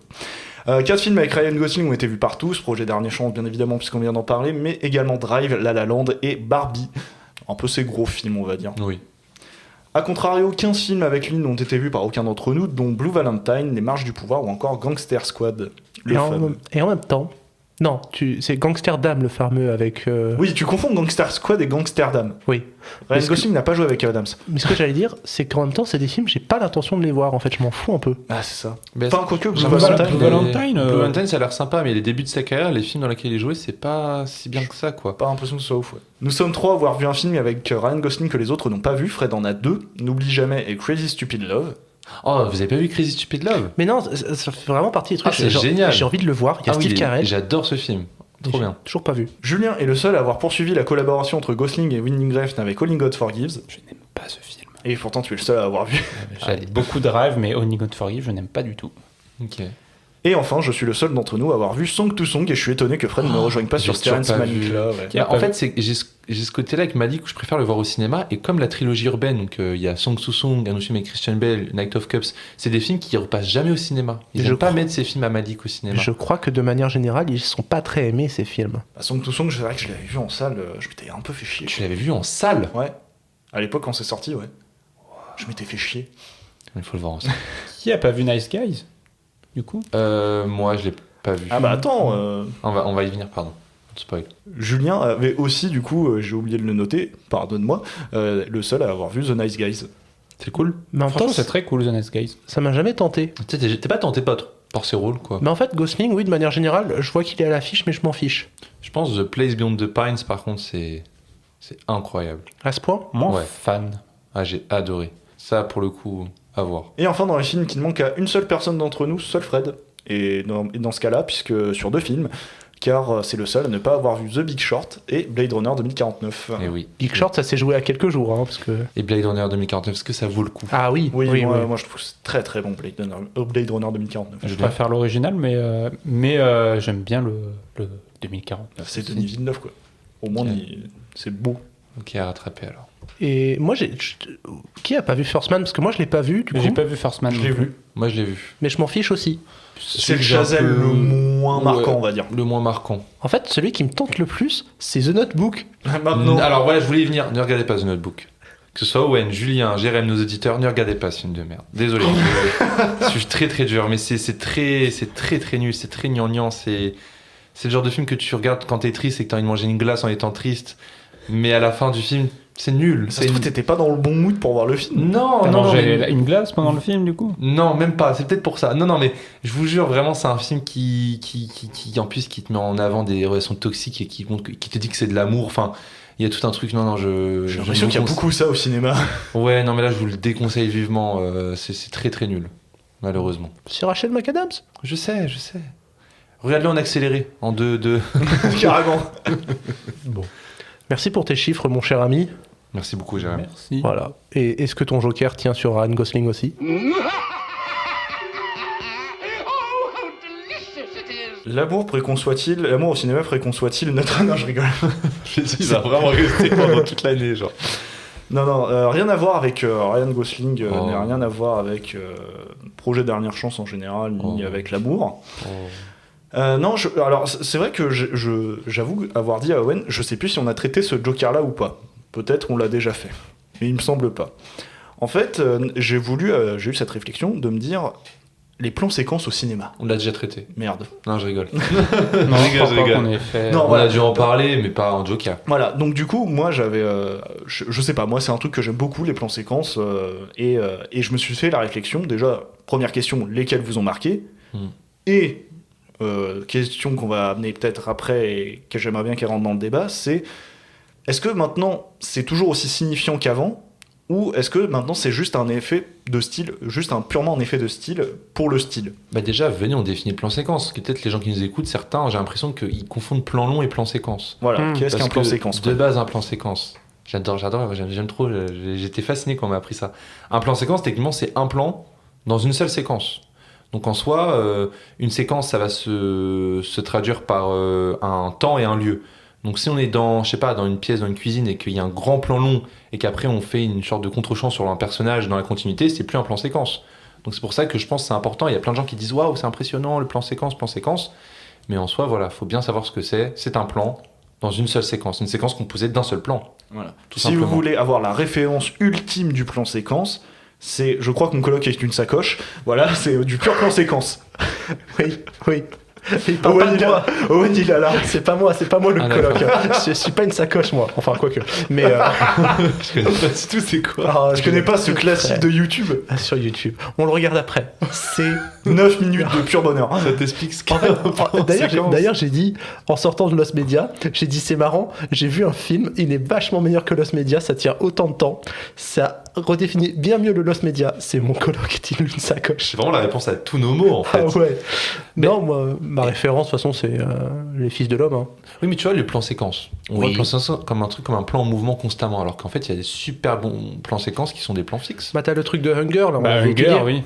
4 films avec Ryan Gosling ont été vus par tous. Projet Dernier Chance, bien évidemment, puisqu'on vient d'en parler, mais également Drive, La La Land et Barbie. Un peu ces gros films, on va dire. Oui. A contrario, 15 films avec lui n'ont été vus par aucun d'entre nous, dont Blue Valentine, Les Marches du Pouvoir ou encore Gangster Squad. Et en même temps... Non, c'est Gangsterdam le fameux avec... Oui, tu confonds Gangster Squad et Gangsterdam. Oui. Ryan Gosling n'a pas joué avec Adams. Mais ce que j'allais dire, c'est qu'en même temps, c'est des films, j'ai pas l'intention de les voir, en fait, je m'en fous un peu. Ah, c'est ça. Mais enfin, quoique, Blue Valentine, ça a l'air sympa, mais les débuts de sa carrière, les films dans lesquels il jouait, c'est pas si bien que ça, quoi. Pas l'impression que ce soit ouf, ouais. Nous sommes 3 à avoir vu un film avec Ryan Gosling que les autres n'ont pas vu. Fred en a 2, N'oublie jamais et Crazy Stupid Love. Oh, vous avez pas vu Crazy Stupid Love? Mais non, ça fait vraiment partie des trucs. C'est génial. J'ai envie de le voir. Il y a Steve Carell. J'adore ce film. Trop bien. Toujours pas vu. Julien est le seul à avoir poursuivi la collaboration entre Gosling et Winding Refn avec Only God Forgives. Je n'aime pas ce film. Et pourtant, tu es le seul à avoir vu. J'ai beaucoup de Drive, mais Only God Forgives, je n'aime pas du tout. Ok. Et enfin, je suis le seul d'entre nous à avoir vu Song to Song et je suis étonné que Fred ne me rejoigne pas sur Terrence Malick là. Ouais. En fait, j'ai ce côté-là avec Malick où je préfère le voir au cinéma, et comme la trilogie urbaine, donc il y a Song to Song, un film avec Christian Bale, Night of Cups, c'est des films qui repassent jamais au cinéma. Ils n'aiment pas mettre ces films à Malick au cinéma. Je crois que de manière générale, ils sont pas très aimés ces films. Bah, Song to Song, c'est vrai que je l'avais vu en salle, je m'étais un peu fait chier. Tu l'avais vu en salle? Ouais. À l'époque quand c'est sorti, ouais. Je m'étais fait chier. Il faut le voir en salle. Qui a pas vu Nice Guys? Du coup moi je l'ai pas vu. Ah bah attends on va y venir, pardon. Spoil. Julien avait aussi, du coup, j'ai oublié de le noter, pardonne-moi, le seul à avoir vu The Nice Guys. C'est cool. Mais en Franchement, temps, c'est très cool, The Nice Guys. Ça m'a jamais tenté. T'es pas tenté par ses rôles, quoi. Mais en fait, Gosling, oui, de manière générale, je vois qu'il est à l'affiche, mais je m'en fiche. Je pense The Place Beyond the Pines, par contre, c'est incroyable. À ce point? Moi, Ouais. fan. Ah, j'ai adoré. Ça, pour le coup, à voir. Et enfin, dans les films qui ne manquent à une seule personne d'entre nous, seul Fred. Et dans ce cas-là, puisque sur 2 films, car c'est le seul à ne pas avoir vu The Big Short et Blade Runner 2049. Et oui. Big Short, ça s'est joué à quelques jours, parce que... Et Blade Runner 2049, est-ce que ça vaut le coup? Ah oui, moi je trouve que c'est très très bon Blade Runner 2049. Je préfère l'original, mais j'aime bien le 2040. C'est Denis Villeneuve, quoi. Au moins, c'est beau. Ok, à rattraper alors. Et moi, qui a pas vu First Man? Parce que moi, je l'ai pas vu, du coup. J'ai pas vu First Man. Je l'ai non plus. vu. Moi, je l'ai vu. Mais je m'en fiche aussi. C'est le Chazelle le moins marquant, on va dire. Le moins marquant. En fait, celui qui me tente le plus, c'est The Notebook. Maintenant, Alors voilà, je voulais y venir. Ne regardez pas The Notebook. Que ce soit Owen, Julien, Jérém, nos auditeurs, ne regardez pas ce film de merde. Désolé. Je suis très très dur, mais c'est très nul, c'est très gnangnan. C'est le genre de film que tu regardes quand t'es triste et que t'as envie de manger une glace en étant triste. Mais à la fin du film, c'est nul. ça se trouve, t'étais pas dans le bon mood pour voir le film. Non, T'as non, mangé mais... une glace pendant le film, du coup? Non, même pas. C'est peut-être pour ça. Non, mais je vous jure, vraiment, c'est un film qui en plus, qui te met en avant des relations toxiques et qui te dit que c'est de l'amour. Enfin, il y a tout un truc. Non, J'ai l'impression qu'il y a beaucoup ça au cinéma. Ouais, non, mais là, je vous le déconseille vivement. C'est très très nul, malheureusement. C'est Rachel McAdams. Je sais. Regarde-le en accéléré, en 2. Carrément. Bon. Merci pour tes chiffres, mon cher ami. Merci beaucoup, Jérémy. Merci. Voilà. Et est-ce que ton Joker tient sur Ryan Gosling aussi? L'amour précon soit-il, l'amour au cinéma précon soit-il, notre... Non, je rigole. Il va vraiment rester pendant toute l'année, genre. Non, rien à voir avec Ryan Gosling, Oh. rien à voir avec Projet Dernière Chance en général, ni Oh. avec l'amour. Oh. Non, alors c'est vrai que j'avoue avoir dit à Owen, je sais plus si on a traité ce Joker-là ou pas. Peut-être on l'a déjà fait, mais il me semble pas. En fait, j'ai eu cette réflexion de me dire, les plans séquences au cinéma. On l'a déjà traité. Merde. Non, je rigole. Non, je crois pas qu'on ait fait. Non, On voilà. a dû en parler, mais pas en Joker. Voilà, donc du coup, moi j'avais. Je sais pas, moi c'est un truc que j'aime beaucoup, les plans séquences, et je me suis fait la réflexion, déjà, première question, lesquels vous ont marqué, et question qu'on va amener peut-être après et que j'aimerais bien qu'elle rentre dans le débat, c'est est-ce que maintenant c'est toujours aussi signifiant qu'avant, ou est-ce que maintenant c'est juste un effet de style, purement un effet de style pour le style? Bah déjà, venez, on définit le plan séquence. Parce que peut-être les gens qui nous écoutent, certains, j'ai l'impression qu'ils confondent plan long et plan séquence. Voilà, qu'est-ce Parce qu'un plan que séquence? De base, un plan séquence. J'adore, j'aime trop. J'étais fasciné quand on m'a appris ça. Un plan séquence, techniquement, c'est un plan dans une seule séquence. Donc en soi, une séquence, ça va se traduire par un temps et un lieu. Donc si on est dans, je sais pas, dans une pièce, dans une cuisine, et qu'il y a un grand plan long, et qu'après on fait une sorte de contre-champ sur un personnage dans la continuité, c'est plus un plan séquence. Donc c'est pour ça que je pense que c'est important. Il y a plein de gens qui disent waouh, c'est impressionnant le plan séquence. Mais en soi, voilà, faut bien savoir ce que c'est. C'est un plan dans une seule séquence, une séquence composée d'un seul plan. Voilà. Tout Si simplement. vous voulez avoir la référence ultime du plan séquence, c'est, je crois que mon coloc est une sacoche. Voilà, c'est du pur plan séquence. Oui. Il parle pas de moi. Owen, il a là. C'est pas moi le Ah, coloc. Je suis pas une sacoche, moi. Enfin, quoique. Mais Je connais pas du tout c'est quoi. Je connais pas ce classique de YouTube. sur YouTube. On le regarde après. C'est 9 minutes de pur bonheur. Ça t'explique ce En qu'est fait, un plan séquence. d'ailleurs, j'ai dit, en sortant de Lost Media, j'ai dit c'est marrant, j'ai vu un film, il est vachement meilleur que Lost Media, ça tient autant de temps, ça redéfinit bien mieux le Lost Media, c'est mon coloc qui une sacoche. C'est vraiment la réponse à tous nos mots en fait. Ah ouais. Non, moi, ma référence, de toute façon, c'est Les Fils de l'Homme. Hein. Oui, mais tu vois, le plan séquence. On voit Oui. le plan séquence comme un truc, comme un plan en mouvement constamment, alors qu'en fait, il y a des super bons plans séquences qui sont des plans fixes. Bah, t'as le truc de Hunger, là. on Bah, l'avait Hunger, étudié. oui.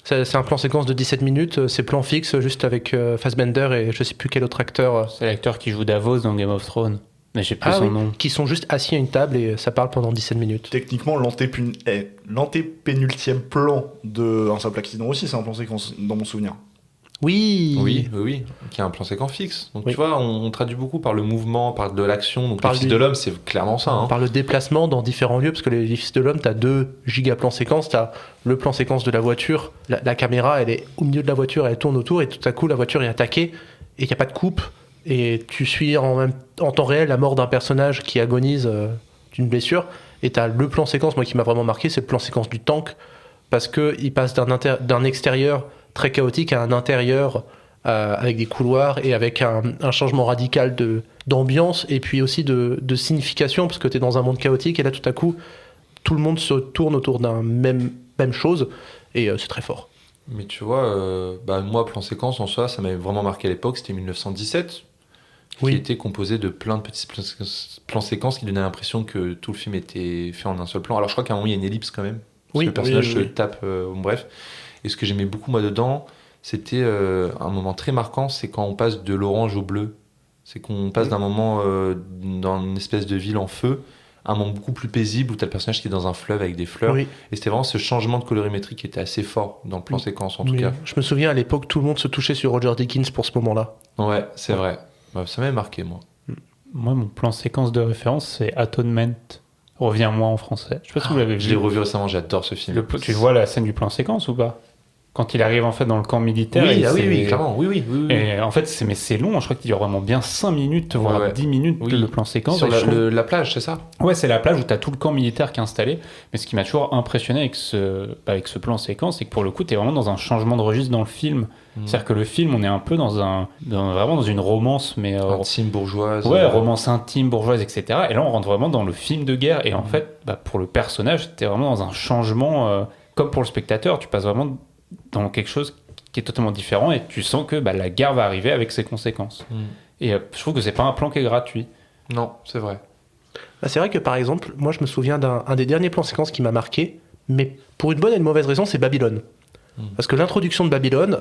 C'est un plan séquence de 17 minutes, c'est plan fixe, juste avec Fassbender et je sais plus quel autre acteur. C'est l'acteur qui joue Davos dans Game of Thrones. Mais j'ai plus son nom. Qui sont juste assis à une table et ça parle pendant 17 minutes. Techniquement, l'antépénultième plan de Un simple accident aussi, c'est un plan séquence, dans mon souvenir. Oui. Oui, qui a un plan séquence fixe. Donc Oui. tu vois, on traduit beaucoup par le mouvement, par de l'action. Donc Par le Fils du- de l'Homme, c'est clairement ça. Hein. Par le déplacement dans différents lieux, parce que les Fils de l'Homme, t'as 2 giga plans séquences, t'as le plan séquence de la voiture, la caméra, elle est au milieu de la voiture, elle tourne autour, et tout à coup, la voiture est attaquée, et il n'y a pas de coupe, et tu suis en temps réel la mort d'un personnage qui agonise d'une blessure, et t'as le plan séquence, moi qui m'a vraiment marqué, c'est le plan séquence du tank, parce qu'il passe d'un extérieur très chaotique à un intérieur avec des couloirs et avec un changement radical d'ambiance et puis aussi de signification, parce que tu es dans un monde chaotique et là tout à coup tout le monde se tourne autour d'un même chose et c'est très fort. Mais tu vois, moi, plan séquence, en soi, ça m'avait vraiment marqué à l'époque. C'était 1917, Oui. qui était composé de plein de petits plans séquences qui donnaient l'impression que tout le film était fait en un seul plan. Alors je crois qu'à un moment, il y a une ellipse quand même. Parce Oui, que le personnage oui, se oui. tape, bref. Et ce que j'aimais beaucoup, moi, dedans, c'était un moment très marquant, c'est quand on passe de l'orange au bleu. C'est qu'on passe d'un moment dans une espèce de ville en feu à un moment beaucoup plus paisible où t'as le personnage qui est dans un fleuve avec des fleurs. Oui. Et c'était vraiment ce changement de colorimétrie qui était assez fort dans le plan séquence en tout Mais cas. je me souviens à l'époque, tout le monde se touchait sur Roger Deakins pour ce moment-là. Ouais, c'est vrai. Bah, ça m'avait marqué, moi. Moi, mon plan séquence de référence, c'est Atonement. Reviens-moi en français. Je sais pas si vous l'avez vu. Je l'ai revu récemment, j'adore ce film. Tu vois la scène du plan séquence ou pas? Quand il arrive en fait dans le camp militaire. Oui, et oui, clairement. Oui. Et en fait, c'est long. Je crois qu'il y a vraiment bien 5 minutes, voire Ouais. 10 minutes Oui. le plan séquence. Sur Et je trouve- la plage, c'est ça? Ouais, c'est la plage où tu as tout le camp militaire qui est installé. Mais ce qui m'a toujours impressionné avec ce plan séquence, c'est que pour le coup, tu es vraiment dans un changement de registre dans le film. C'est-à-dire que le film, on est un peu vraiment dans une romance, mais Intime bourgeoise. ouais, romance intime, bourgeoise, etc. Et là, on rentre vraiment dans le film de guerre. Et en fait, pour le personnage, tu es vraiment dans un changement, comme pour le spectateur, tu passes vraiment dans quelque chose qui est totalement différent et tu sens que la guerre va arriver avec ses conséquences. Et je trouve que c'est pas un plan qui est gratuit. Non, c'est vrai. Bah, c'est vrai que par exemple, moi je me souviens d'un des derniers plans séquences qui m'a marqué, mais pour une bonne et une mauvaise raison, c'est Babylone. Parce que l'introduction de Babylone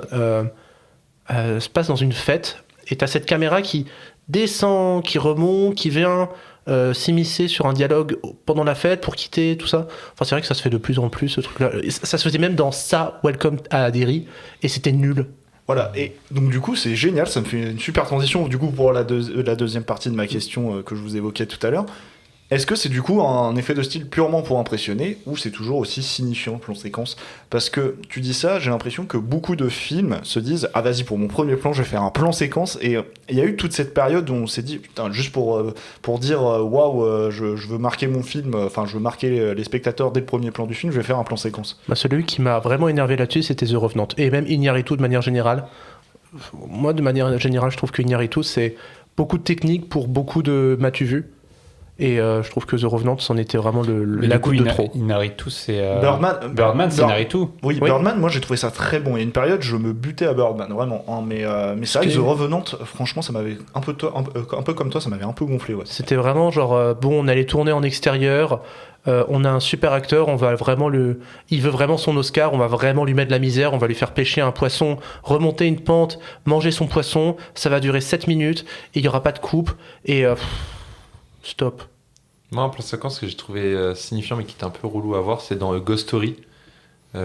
se passe dans une fête, et t'as cette caméra qui descend, qui remonte, qui vient s'immiscer sur un dialogue pendant la fête pour quitter, tout ça. Enfin, c'est vrai que ça se fait de plus en plus, ce truc-là. Et ça se faisait même dans ça, Welcome à Derry, et c'était nul. Voilà, et donc du coup c'est génial, ça me fait une super transition du coup pour la deuxième partie de ma question que je vous évoquais tout à l'heure. Est-ce que c'est du coup un effet de style purement pour impressionner ou c'est toujours aussi signifiant plan séquence? Parce que tu dis ça, j'ai l'impression que beaucoup de films se disent ah vas-y pour mon premier plan je vais faire un plan séquence et il y a eu toute cette période où on s'est dit putain juste pour dire waouh je veux marquer mon film, enfin je veux marquer les spectateurs dès le premier plan du film, je vais faire un plan séquence. Bah, celui qui m'a vraiment énervé là-dessus, c'était The Revenant. Et même Iñárritu de manière générale. Moi, de manière générale, je trouve que Iñárritu, c'est beaucoup de technique pour beaucoup de m'as-tu vu. Et je trouve que The Revenant, c'en était vraiment la goutte de trop. Iñárritu, c'est... Birdman, c'est Iñárritu. Oui, Birdman, moi j'ai trouvé ça très bon. Il y a une période, je me butais à Birdman, vraiment. Hein, mais c'est vrai que The Revenant, franchement, ça m'avait un peu comme toi, ça m'avait un peu gonflé. Ouais. C'était vraiment genre, bon, on allait tourner en extérieur, on a un super acteur, on va vraiment il veut vraiment son Oscar, on va vraiment lui mettre de la misère, on va lui faire pêcher un poisson, remonter une pente, manger son poisson, ça va durer 7 minutes, et il n'y aura pas de coupe, et stop. Moi, un plan séquence que j'ai trouvé signifiant mais qui était un peu relou à voir, c'est dans Ghost Story. Vous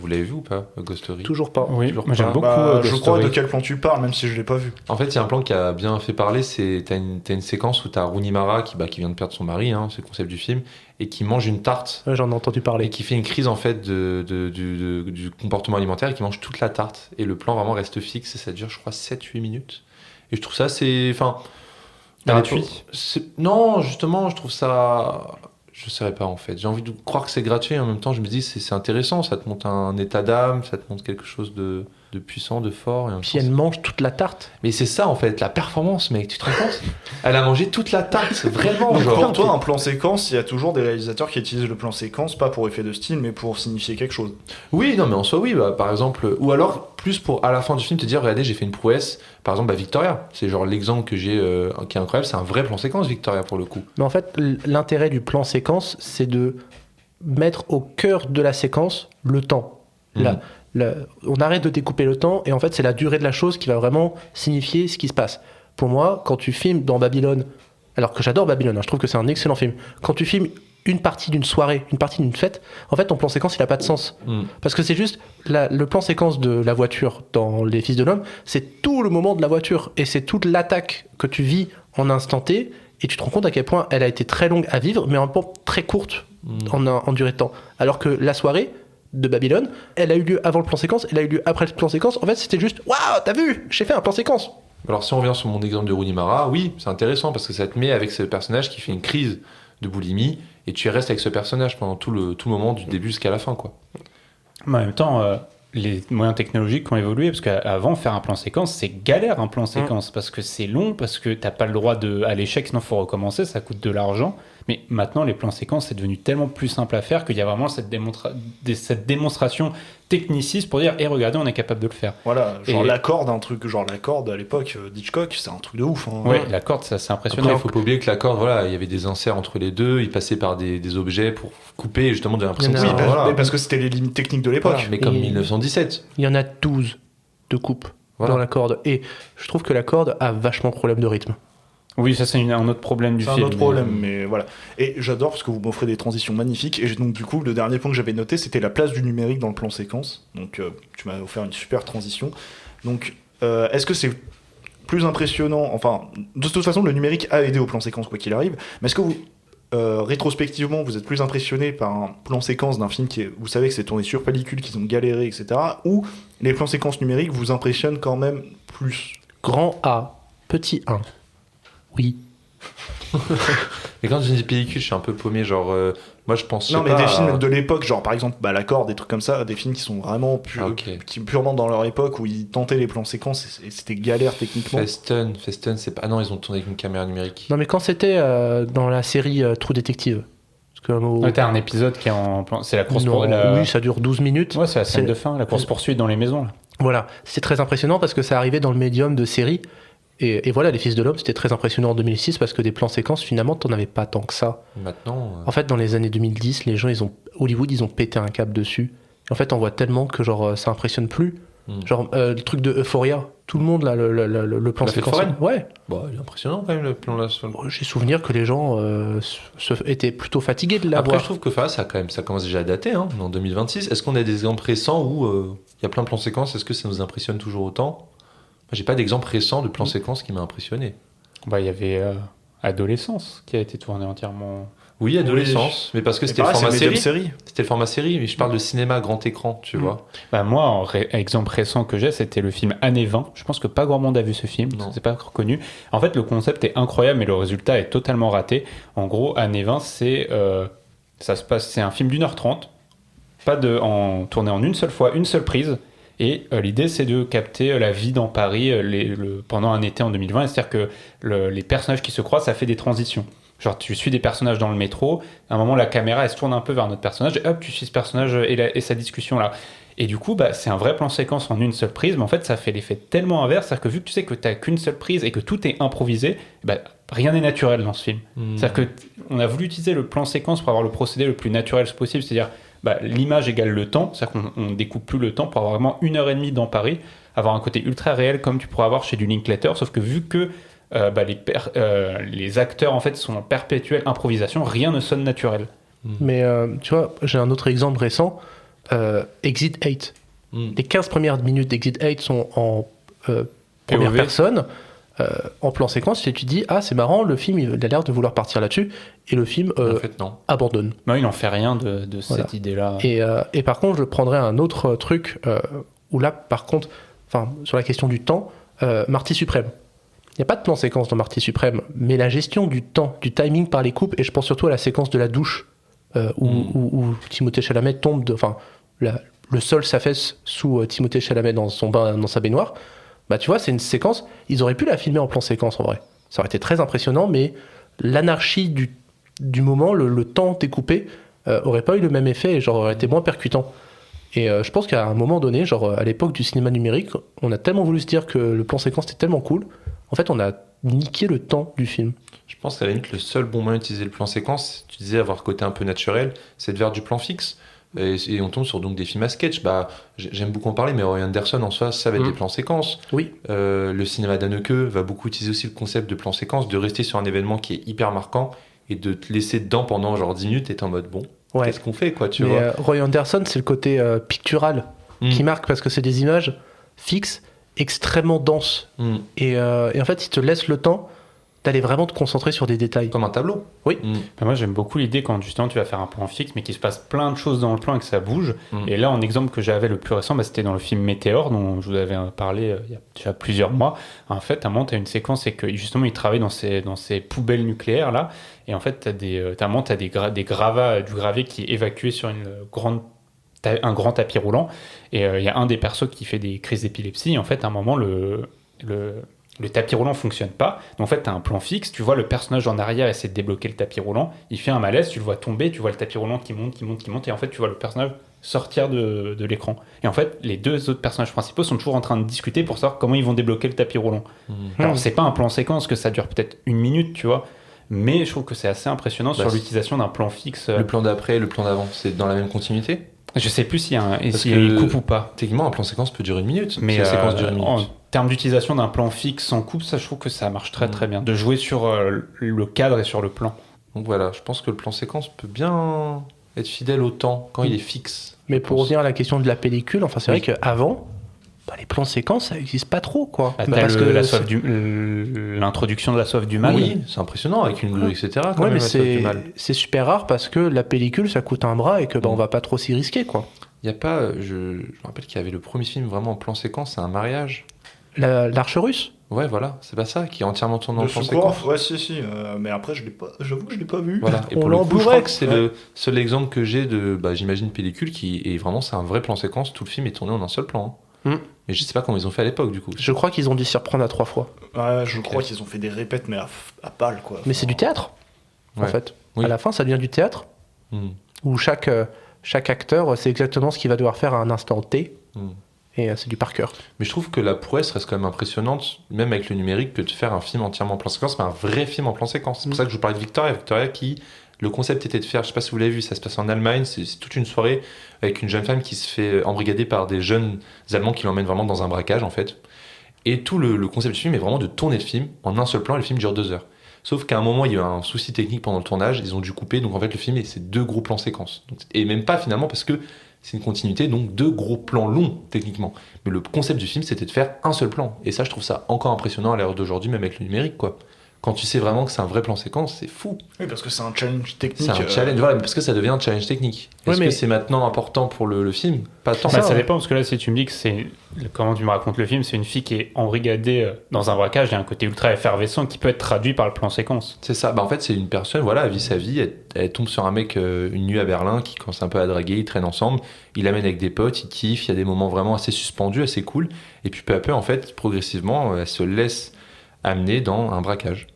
l'avez vu ou pas, Ghost Story? Toujours pas. Oui, Toujours moi j'aime pas. beaucoup je Ghost crois Story. de quel plan tu parles, même si je l'ai pas vu. En fait, il y a un plan qui a bien fait parler, c'est t'as une séquence où t'as Rooney Mara qui vient de perdre son mari, hein, c'est le concept du film, et qui mange une tarte Ouais, j'en ai entendu et parler. qui fait une crise en fait du comportement alimentaire et qui mange toute la tarte. Et le plan vraiment reste fixe et ça dure, je crois, 7-8 minutes. Et je trouve ça, c'est... Enfin, Gratuit. Non, justement, je trouve ça... Je sais pas en fait. J'ai envie de croire que c'est gratuit et en même temps je me dis c'est intéressant, ça te montre un état d'âme, ça te montre quelque chose de puissant, de fort. Et en même Puis temps, elle mange toute la tarte. mais c'est ça en fait, la performance mec, tu te rends compte? Elle a mangé toute la tarte, vraiment Donc genre. pour toi, un plan séquence, il y a toujours des réalisateurs qui utilisent le plan séquence, pas pour effet de style, mais pour signifier quelque chose. Oui, non mais en soi oui, par exemple, ou alors plus pour à la fin du film te dire regardez j'ai fait une prouesse, par exemple Victoria, c'est genre l'exemple que j'ai qui est incroyable, c'est un vrai plan séquence Victoria pour le coup. Mais en fait, l'intérêt du plan séquence, c'est de mettre au cœur de la séquence le temps. On arrête de découper le temps, et en fait, c'est la durée de la chose qui va vraiment signifier ce qui se passe. Pour moi, quand tu filmes dans Babylone, alors que j'adore Babylone, hein, je trouve que c'est un excellent film, quand tu filmes une partie d'une soirée, une partie d'une fête, en fait, ton plan séquence, il n'a pas de sens. Parce que c'est juste le plan séquence de la voiture dans Les Fils de l'Homme, c'est tout le moment de la voiture, et c'est toute l'attaque que tu vis en instant T, et tu te rends compte à quel point elle a été très longue à vivre, mais en même temps très courte en durée de temps. Alors que la soirée de Babylone, elle a eu lieu avant le plan séquence, elle a eu lieu après le plan séquence. En fait, c'était juste waouh, t'as vu, j'ai fait un plan séquence. Alors si on revient sur mon exemple de Rooney Mara, oui, c'est intéressant parce que ça te met avec ce personnage qui fait une crise de boulimie et tu restes avec ce personnage pendant tout le moment du début jusqu'à la fin quoi. Mais en même temps, les moyens technologiques ont évolué parce qu'avant, faire un plan séquence, c'est galère un plan séquence parce que c'est long, parce que t'as pas le droit à l'échec, sinon faut recommencer, ça coûte de l'argent. Mais maintenant, les plans séquences, c'est devenu tellement plus simple à faire qu'il y a vraiment cette démonstration techniciste pour dire « Eh, regardez, on est capable de le faire ». Voilà, genre la corde, un truc, genre la corde à l'époque d'Hitchcock, c'est un truc de ouf. Hein. Ouais, la corde, ça c'est impressionnant. Après, il faut pas oublier que la corde, voilà, il y avait des inserts entre les deux, ils passaient par des objets pour couper, justement, de l'impression que Oui, ça, voilà. parce que c'était les limites techniques de l'époque. Voilà, mais comme 1917. Il y en a 12 de coupes. Voilà. dans la corde. Et je trouve que la corde a vachement de problème de rythme. Oui, ça c'est un autre problème du C'est film. un autre problème, mais voilà. Et j'adore parce que vous m'offrez des transitions magnifiques. Et donc, du coup, le dernier point que j'avais noté, c'était la place du numérique dans le plan séquence. Donc, tu m'as offert une super transition. Donc, est-ce que c'est plus impressionnant? Enfin, de toute façon, le numérique a aidé au plan séquence, quoi qu'il arrive. Mais est-ce que vous, rétrospectivement, vous êtes plus impressionné par un plan séquence d'un film vous savez que c'est tourné sur pellicule, qu'ils ont galéré, etc. Ou les plans séquences numériques vous impressionnent quand même plus? Grand A, petit 1. Oui. Mais quand je dis pellicule, je suis un peu paumé. Genre, moi je pense. Non, mais pas, des films de l'époque, genre par exemple La Corde, des trucs comme ça, des films qui sont vraiment purement dans leur époque où ils tentaient les plans séquences et c'était galère techniquement. Festen, c'est pas. Ah non, ils ont tourné avec une caméra numérique. Non, mais quand c'était dans la série True Detective. Parce que, T'as un épisode qui est en plan. C'est la course non, poursuite. Oui, ça dure 12 minutes. Ouais, c'est la scène de fin, la course poursuite dans les maisons. Là. Voilà, c'est très impressionnant parce que ça arrivait dans le médium de série. Et voilà, Les Fils de l'Homme, c'était très impressionnant en 2006 parce que des plans séquences, finalement, t'en avais pas tant que ça. Maintenant. En fait, dans les années 2010, les gens, Hollywood, ils ont pété un câble dessus. Et en fait, on voit tellement que genre ça impressionne plus. Genre le truc de Euphoria, tout le monde là, le plan séquence. Ouais. Bon, il est impressionnant quand même le plan là. J'ai souvenir que les gens étaient plutôt fatigués de l'avoir. Après, je trouve que ça commence déjà à dater, hein, en 2026. Est-ce qu'on a des exemples récents où il y a plein de plans séquences? Est-ce que ça nous impressionne toujours autant? Moi, j'ai pas d'exemple récent de plan séquence qui m'a impressionné. Bah, il y avait Adolescence qui a été tourné entièrement. Oui, Adolescence, mais parce que c'était le format série. C'était le format série, mais je parle de cinéma grand écran, tu vois. Bah moi, exemple récent que j'ai, c'était le film Années 20. Je pense que pas grand monde a vu ce film, c'est pas reconnu. En fait, le concept est incroyable, mais le résultat est totalement raté. En gros, Années 20, c'est un film d'1h30, tourné en une seule fois, une seule prise. Et l'idée, c'est de capter la vie dans Paris pendant un été en 2020. C'est-à-dire que les personnages qui se croisent, ça fait des transitions. Genre, tu suis des personnages dans le métro, à un moment, la caméra, elle se tourne un peu vers notre personnage, et hop, tu suis ce personnage et sa discussion-là. Et du coup, bah, c'est un vrai plan séquence en une seule prise, mais en fait, ça fait l'effet tellement inverse. C'est-à-dire que vu que tu sais que tu n'as qu'une seule prise et que tout est improvisé, bah, rien n'est naturel dans ce film. C'est-à-dire qu'on a voulu utiliser le plan séquence pour avoir le procédé le plus naturel possible, c'est-à-dire l'image égale le temps, c'est-à-dire qu'on ne découpe plus le temps pour avoir vraiment 1h30 dans Paris, avoir un côté ultra réel comme tu pourrais avoir chez du Linklater, sauf que vu que les acteurs en fait sont en perpétuelle improvisation, rien ne sonne naturel. Mais tu vois, j'ai un autre exemple récent, Exit 8. Les 15 premières minutes d'Exit 8 sont en première personne, en plan séquence, et tu te dis, ah c'est marrant, le film il a l'air de vouloir partir là-dessus, et le film en fait, non. abandonne. Non, il n'en fait rien de cette idée-là. Et par contre, je prendrais un autre truc, où là, par contre, sur la question du temps, Marty Suprême. Il n'y a pas de plan séquence dans Marty Suprême, mais la gestion du temps, du timing par les coupes, et je pense surtout à la séquence de la douche, où Timothée Chalamet tombe, le sol s'affaisse sous Timothée Chalamet dans sa baignoire. Bah tu vois, c'est une séquence, ils auraient pu la filmer en plan séquence en vrai. Ça aurait été très impressionnant, mais l'anarchie du moment, le temps découpé, aurait pas eu le même effet et aurait été moins percutant. Et je pense qu'à un moment donné, à l'époque du cinéma numérique, on a tellement voulu se dire que le plan séquence était tellement cool, en fait on a niqué le temps du film. Je pense qu'à la limite, le seul bon moyen d'utiliser le plan séquence, tu disais avoir côté un peu naturel, c'est de faire du plan fixe. Et on tombe sur donc des films à sketch. Bah, j'aime beaucoup en parler, mais Roy Anderson en soi, ça va être des plans séquences. Oui. Le cinéma d'Haneke va beaucoup utiliser aussi le concept de plan séquence, de rester sur un événement qui est hyper marquant et de te laisser dedans pendant 10 minutes et t'es en mode bon, qu'est-ce qu'on fait quoi, tu vois. Roy Anderson, c'est le côté pictural qui marque parce que c'est des images fixes, extrêmement denses. Et en fait, il te laisse le temps d'aller vraiment te concentrer sur des détails. Comme un tableau. Oui. Moi, j'aime beaucoup l'idée quand justement tu vas faire un plan fixe, mais qu'il se passe plein de choses dans le plan et que ça bouge. Et là, un exemple que j'avais le plus récent, c'était dans le film Météore, dont je vous avais parlé il y a déjà plusieurs mois. En fait, à un moment, tu as une séquence, c'est que justement, il travaille dans ces poubelles nucléaires, là. Et en fait, tu as des gravats, du gravier qui est évacué sur un grand tapis roulant. Et il y a un des persos qui fait des crises d'épilepsie. Et en fait, à un moment, le tapis roulant fonctionne pas. Donc en fait, tu as un plan fixe, tu vois le personnage en arrière essayer de débloquer le tapis roulant, il fait un malaise, tu le vois tomber, tu vois le tapis roulant qui monte, et en fait, tu vois le personnage sortir de l'écran. Et en fait, les deux autres personnages principaux sont toujours en train de discuter pour savoir comment ils vont débloquer le tapis roulant. Alors, c'est pas un plan séquence, que ça dure peut-être 1 minute, tu vois, mais je trouve que c'est assez impressionnant sur l'utilisation d'un plan fixe. Le plan d'après et le plan d'avant, c'est dans la même continuité ? Je sais plus s'il y a il coupe ou pas. Techniquement, un plan séquence peut durer 1 minute. Mais la séquence dure 1 minute. termes d'utilisation d'un plan fixe en coupe, ça je trouve que ça marche très très bien. De jouer sur le cadre et sur le plan. Donc voilà, je pense que le plan séquence peut bien être fidèle au temps quand il est fixe. Mais pour revenir à la question de la pellicule, enfin c'est Oui. vrai qu'avant, les plans séquences, ça n'existe pas trop, quoi. T'as Parce que l'introduction de la soif du mal. Oui, c'est impressionnant avec une grue, etc. Quand Ouais, même, mais la soif du mal. c'est super rare parce que la pellicule, ça coûte un bras et que on va pas trop s'y risquer, quoi. Il y a pas, je me rappelle qu'il y avait le premier film vraiment en plan séquence, c'est un mariage. L'Arche russe. Ouais, voilà, c'est pas ça, qui est entièrement tourné en Le plan Soukorov, séquence. ouais, si. Mais après, j'avoue que je l'ai pas vu. Voilà. Et On pour le l'a coup, je Blu-ray. crois que c'est le seul exemple que j'ai de, j'imagine, pellicule qui est vraiment, c'est un vrai plan séquence. Tout le film est tourné en un seul plan. Mm. Mais je sais pas comment ils ont fait à l'époque, du coup. Je crois qu'ils ont dû s'y reprendre à 3 fois. Ouais, je crois qu'ils ont fait des répètes, mais à balle, quoi. Mais c'est du théâtre, en Ouais. fait. Oui. À la fin, ça devient du théâtre Mm. où chaque acteur sait exactement ce qu'il va devoir faire à un instant T. Mm. Et c'est du par cœur. Mais je trouve que la prouesse reste quand même impressionnante, même avec le numérique, que de faire un film entièrement en plan séquence, mais un vrai film en plan séquence. C'est pour ça que je vous parlais de Victoria qui, le concept était de faire, je sais pas si vous l'avez vu, ça se passe en Allemagne, c'est toute une soirée avec une jeune femme qui se fait embrigader par des jeunes Allemands qui l'emmènent vraiment dans un braquage, en fait. Et tout le concept du film est vraiment de tourner le film en un seul plan, et le film dure 2 heures. Sauf qu'à un moment, il y a eu un souci technique pendant le tournage, ils ont dû couper, donc en fait, le film, c'est 2 gros plans séquences. Donc, et même pas finalement, parce que c'est une continuité, donc 2 gros plans longs, techniquement. Mais le concept du film, c'était de faire un seul plan. Et ça, je trouve ça encore impressionnant à l'heure d'aujourd'hui, même avec le numérique, quoi. Quand tu sais vraiment que c'est un vrai plan séquence, c'est fou. Oui, parce que c'est un challenge technique. C'est un challenge, voilà, mais parce que ça devient un challenge technique. Ouais, Est-ce mais- que c'est maintenant important pour le film? Pas tant. Ça dépend, parce que là, si tu me dis que c'est. Comment tu me racontes le film, c'est une fille qui est embrigadée dans un braquage, il y a un côté ultra effervescent qui peut être traduit par le plan séquence. C'est ça. En fait, c'est une personne, voilà, elle vit sa vie, elle tombe sur un mec une nuit à Berlin qui commence un peu à draguer, ils traînent ensemble, il l'amène avec des potes, ils kiffent, il y a des moments vraiment assez suspendus, assez cool. Et puis peu à peu, en fait, progressivement, elle se laisse amener dans un braquage.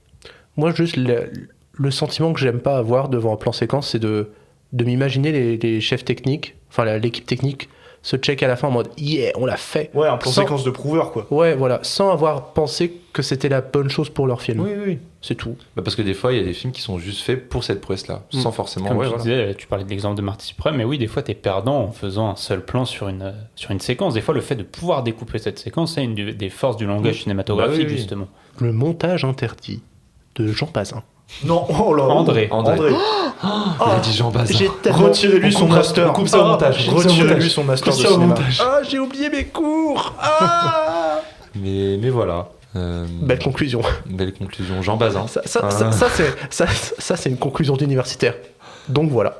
Moi, juste, le sentiment que j'aime pas avoir devant un plan séquence, c'est de m'imaginer les chefs techniques, enfin l'équipe technique, se check à la fin en mode « Yeah, on l'a fait !» Ouais, un plan Sans- séquence de prouveur, quoi. Ouais, voilà, sans avoir pensé que c'était la bonne chose pour leur film. Oui. C'est tout. Parce que des fois, il y a des films qui sont juste faits pour cette prouesse-là, sans forcément... Comme ouais, tu voilà. disais, tu parlais de l'exemple de Marty Suprême, mais oui, des fois, t'es perdant en faisant un seul plan sur une séquence. Des fois, le fait de pouvoir découper cette séquence, c'est une des forces du langage cinématographique, Bah oui, oui. justement. Le montage interdit de Jean Bazin. Non, oh là. André. Il a dit Jean Bazin. J'ai tellement... Retirez-lui son master. On coupe ça au montage. Retirez-lui son master de Coupe ça au cinéma. montage. Ah, j'ai oublié mes cours. Ah Mais voilà. Belle conclusion. Belle conclusion. Jean Bazin. Ça, c'est une conclusion d'universitaire. Donc voilà.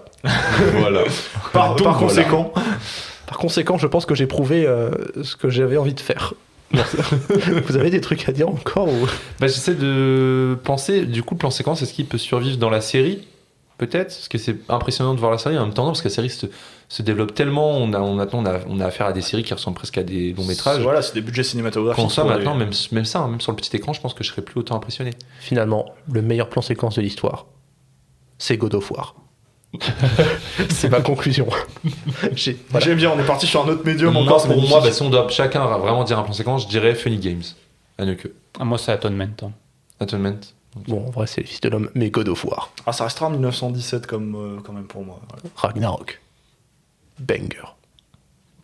Voilà. Par Donc, conséquent, Par conséquent, je pense que j'ai prouvé ce que j'avais envie de faire. Vous avez des trucs à dire encore ou... J'essaie de penser, du coup, le plan séquence, est-ce qu'il peut survivre dans la série? Peut-être, parce que c'est impressionnant de voir la série en même temps, non, parce que la série se développe tellement, on a affaire à des séries qui ressemblent presque à des longs métrages. voilà, c'est des budgets cinématographiques. Quand ça, pour maintenant, les- même ça, hein, même sur le petit écran, je pense que je serais plus autant impressionné. Finalement, le meilleur plan séquence de l'histoire, c'est God of War. C'est ma conclusion. Voilà. J'aime bien, on est parti sur un autre médium Moi, encore. c'est pour moi, magnifique. si on doit chacun vraiment dire un plan séquence, je dirais Funny Games. À ne que. Ah, moi, c'est Atonement. Hein. Atonement. Bon, en vrai, c'est le fils de l'homme, mais God of War. Ah, ça restera en 1917 quand même pour moi. Ouais. Ragnarok. Banger.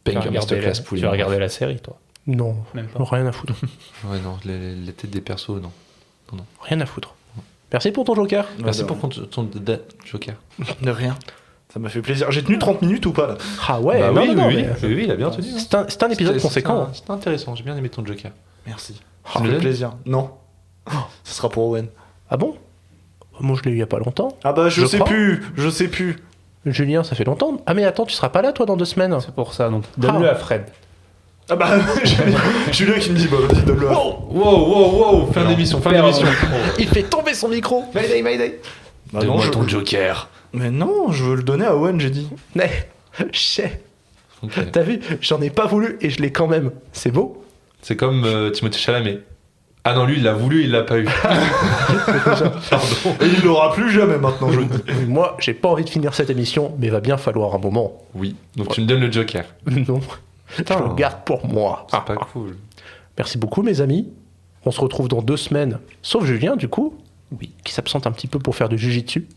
Banger Masterclass Tu vas regarder la série, toi. Non, Même pas. rien à foutre. Ouais, non, les têtes des persos, non. Rien à foutre. Merci pour ton joker. Merci de pour ton Joker. De rien. Ça m'a fait plaisir. J'ai tenu 30 minutes ou pas là? Ah ouais, Bah non, oui, non, non, oui, mais- oui, il a bien tenu. hein. C'est un épisode conséquent. C'était intéressant, j'ai bien aimé ton Joker. Merci. Tu Ça me me fait donnes plaisir. Non. Ce sera pour Owen. Ah bon? Moi, je l'ai eu il y a pas longtemps. Ah bah je sais crois. plus. Je sais plus. Julien, ça fait longtemps. Ah mais attends, tu seras pas là toi dans 2 semaines. C'est pour ça, donc donne-le Ah. à Fred. Ah bah Julien qui me dit bah vas-y donne-le. Wow, fin d'émission, Il fait tomber son micro. Mayday. Bah non, Donne-moi je- ton Joker. Mais non, je veux le donner à Owen, j'ai dit. Mais, chais, Ok. t'as vu, j'en ai pas voulu et je l'ai quand même. C'est beau. C'est comme Timothée Chalamet. Ah non, lui, il l'a voulu, il l'a pas eu. Et il l'aura plus jamais maintenant, je le dis. Moi, j'ai pas envie de finir cette émission, mais va bien falloir un moment. Oui, donc tu me donnes le Joker. Non, je le garde pour moi. C'est pas cool. Merci beaucoup mes amis. On se retrouve dans 2 semaines. Sauf Julien du coup, Oui. qui s'absente un petit peu pour faire du jujitsu.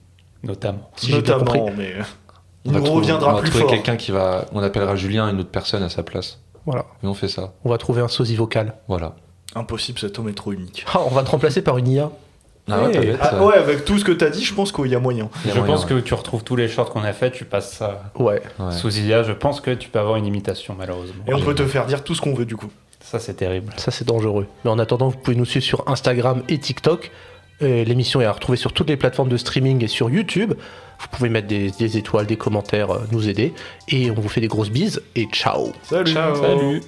Notamment. Si j'ai bien compris. Notamment, mais On il va reviendra on va plus trouver fort. quelqu'un qui va... On appellera Julien, une autre personne à sa place. Voilà. Mais on fait ça. On va trouver un sosie vocal. Voilà. Impossible, cet homme est trop unique. Ah, on va te remplacer par une IA. Ah ouais, peut-être. Ah ouais, avec tout ce que t'as dit, je pense qu'il y a moyen. Il y a Je moyen, pense ouais. que tu retrouves tous les shorts qu'on a fait, tu passes ça Ouais. Ouais. sous IA. Je pense que tu peux avoir une imitation, malheureusement. Et on peut te faire dire tout ce qu'on veut du coup. Ça, c'est terrible. Ça, c'est dangereux. Mais en attendant, vous pouvez nous suivre sur Instagram et TikTok. L'émission est à retrouver sur toutes les plateformes de streaming et sur YouTube. Vous pouvez mettre des étoiles, des commentaires, nous aider. Et on vous fait des grosses bises. Et ciao. Salut. Salut.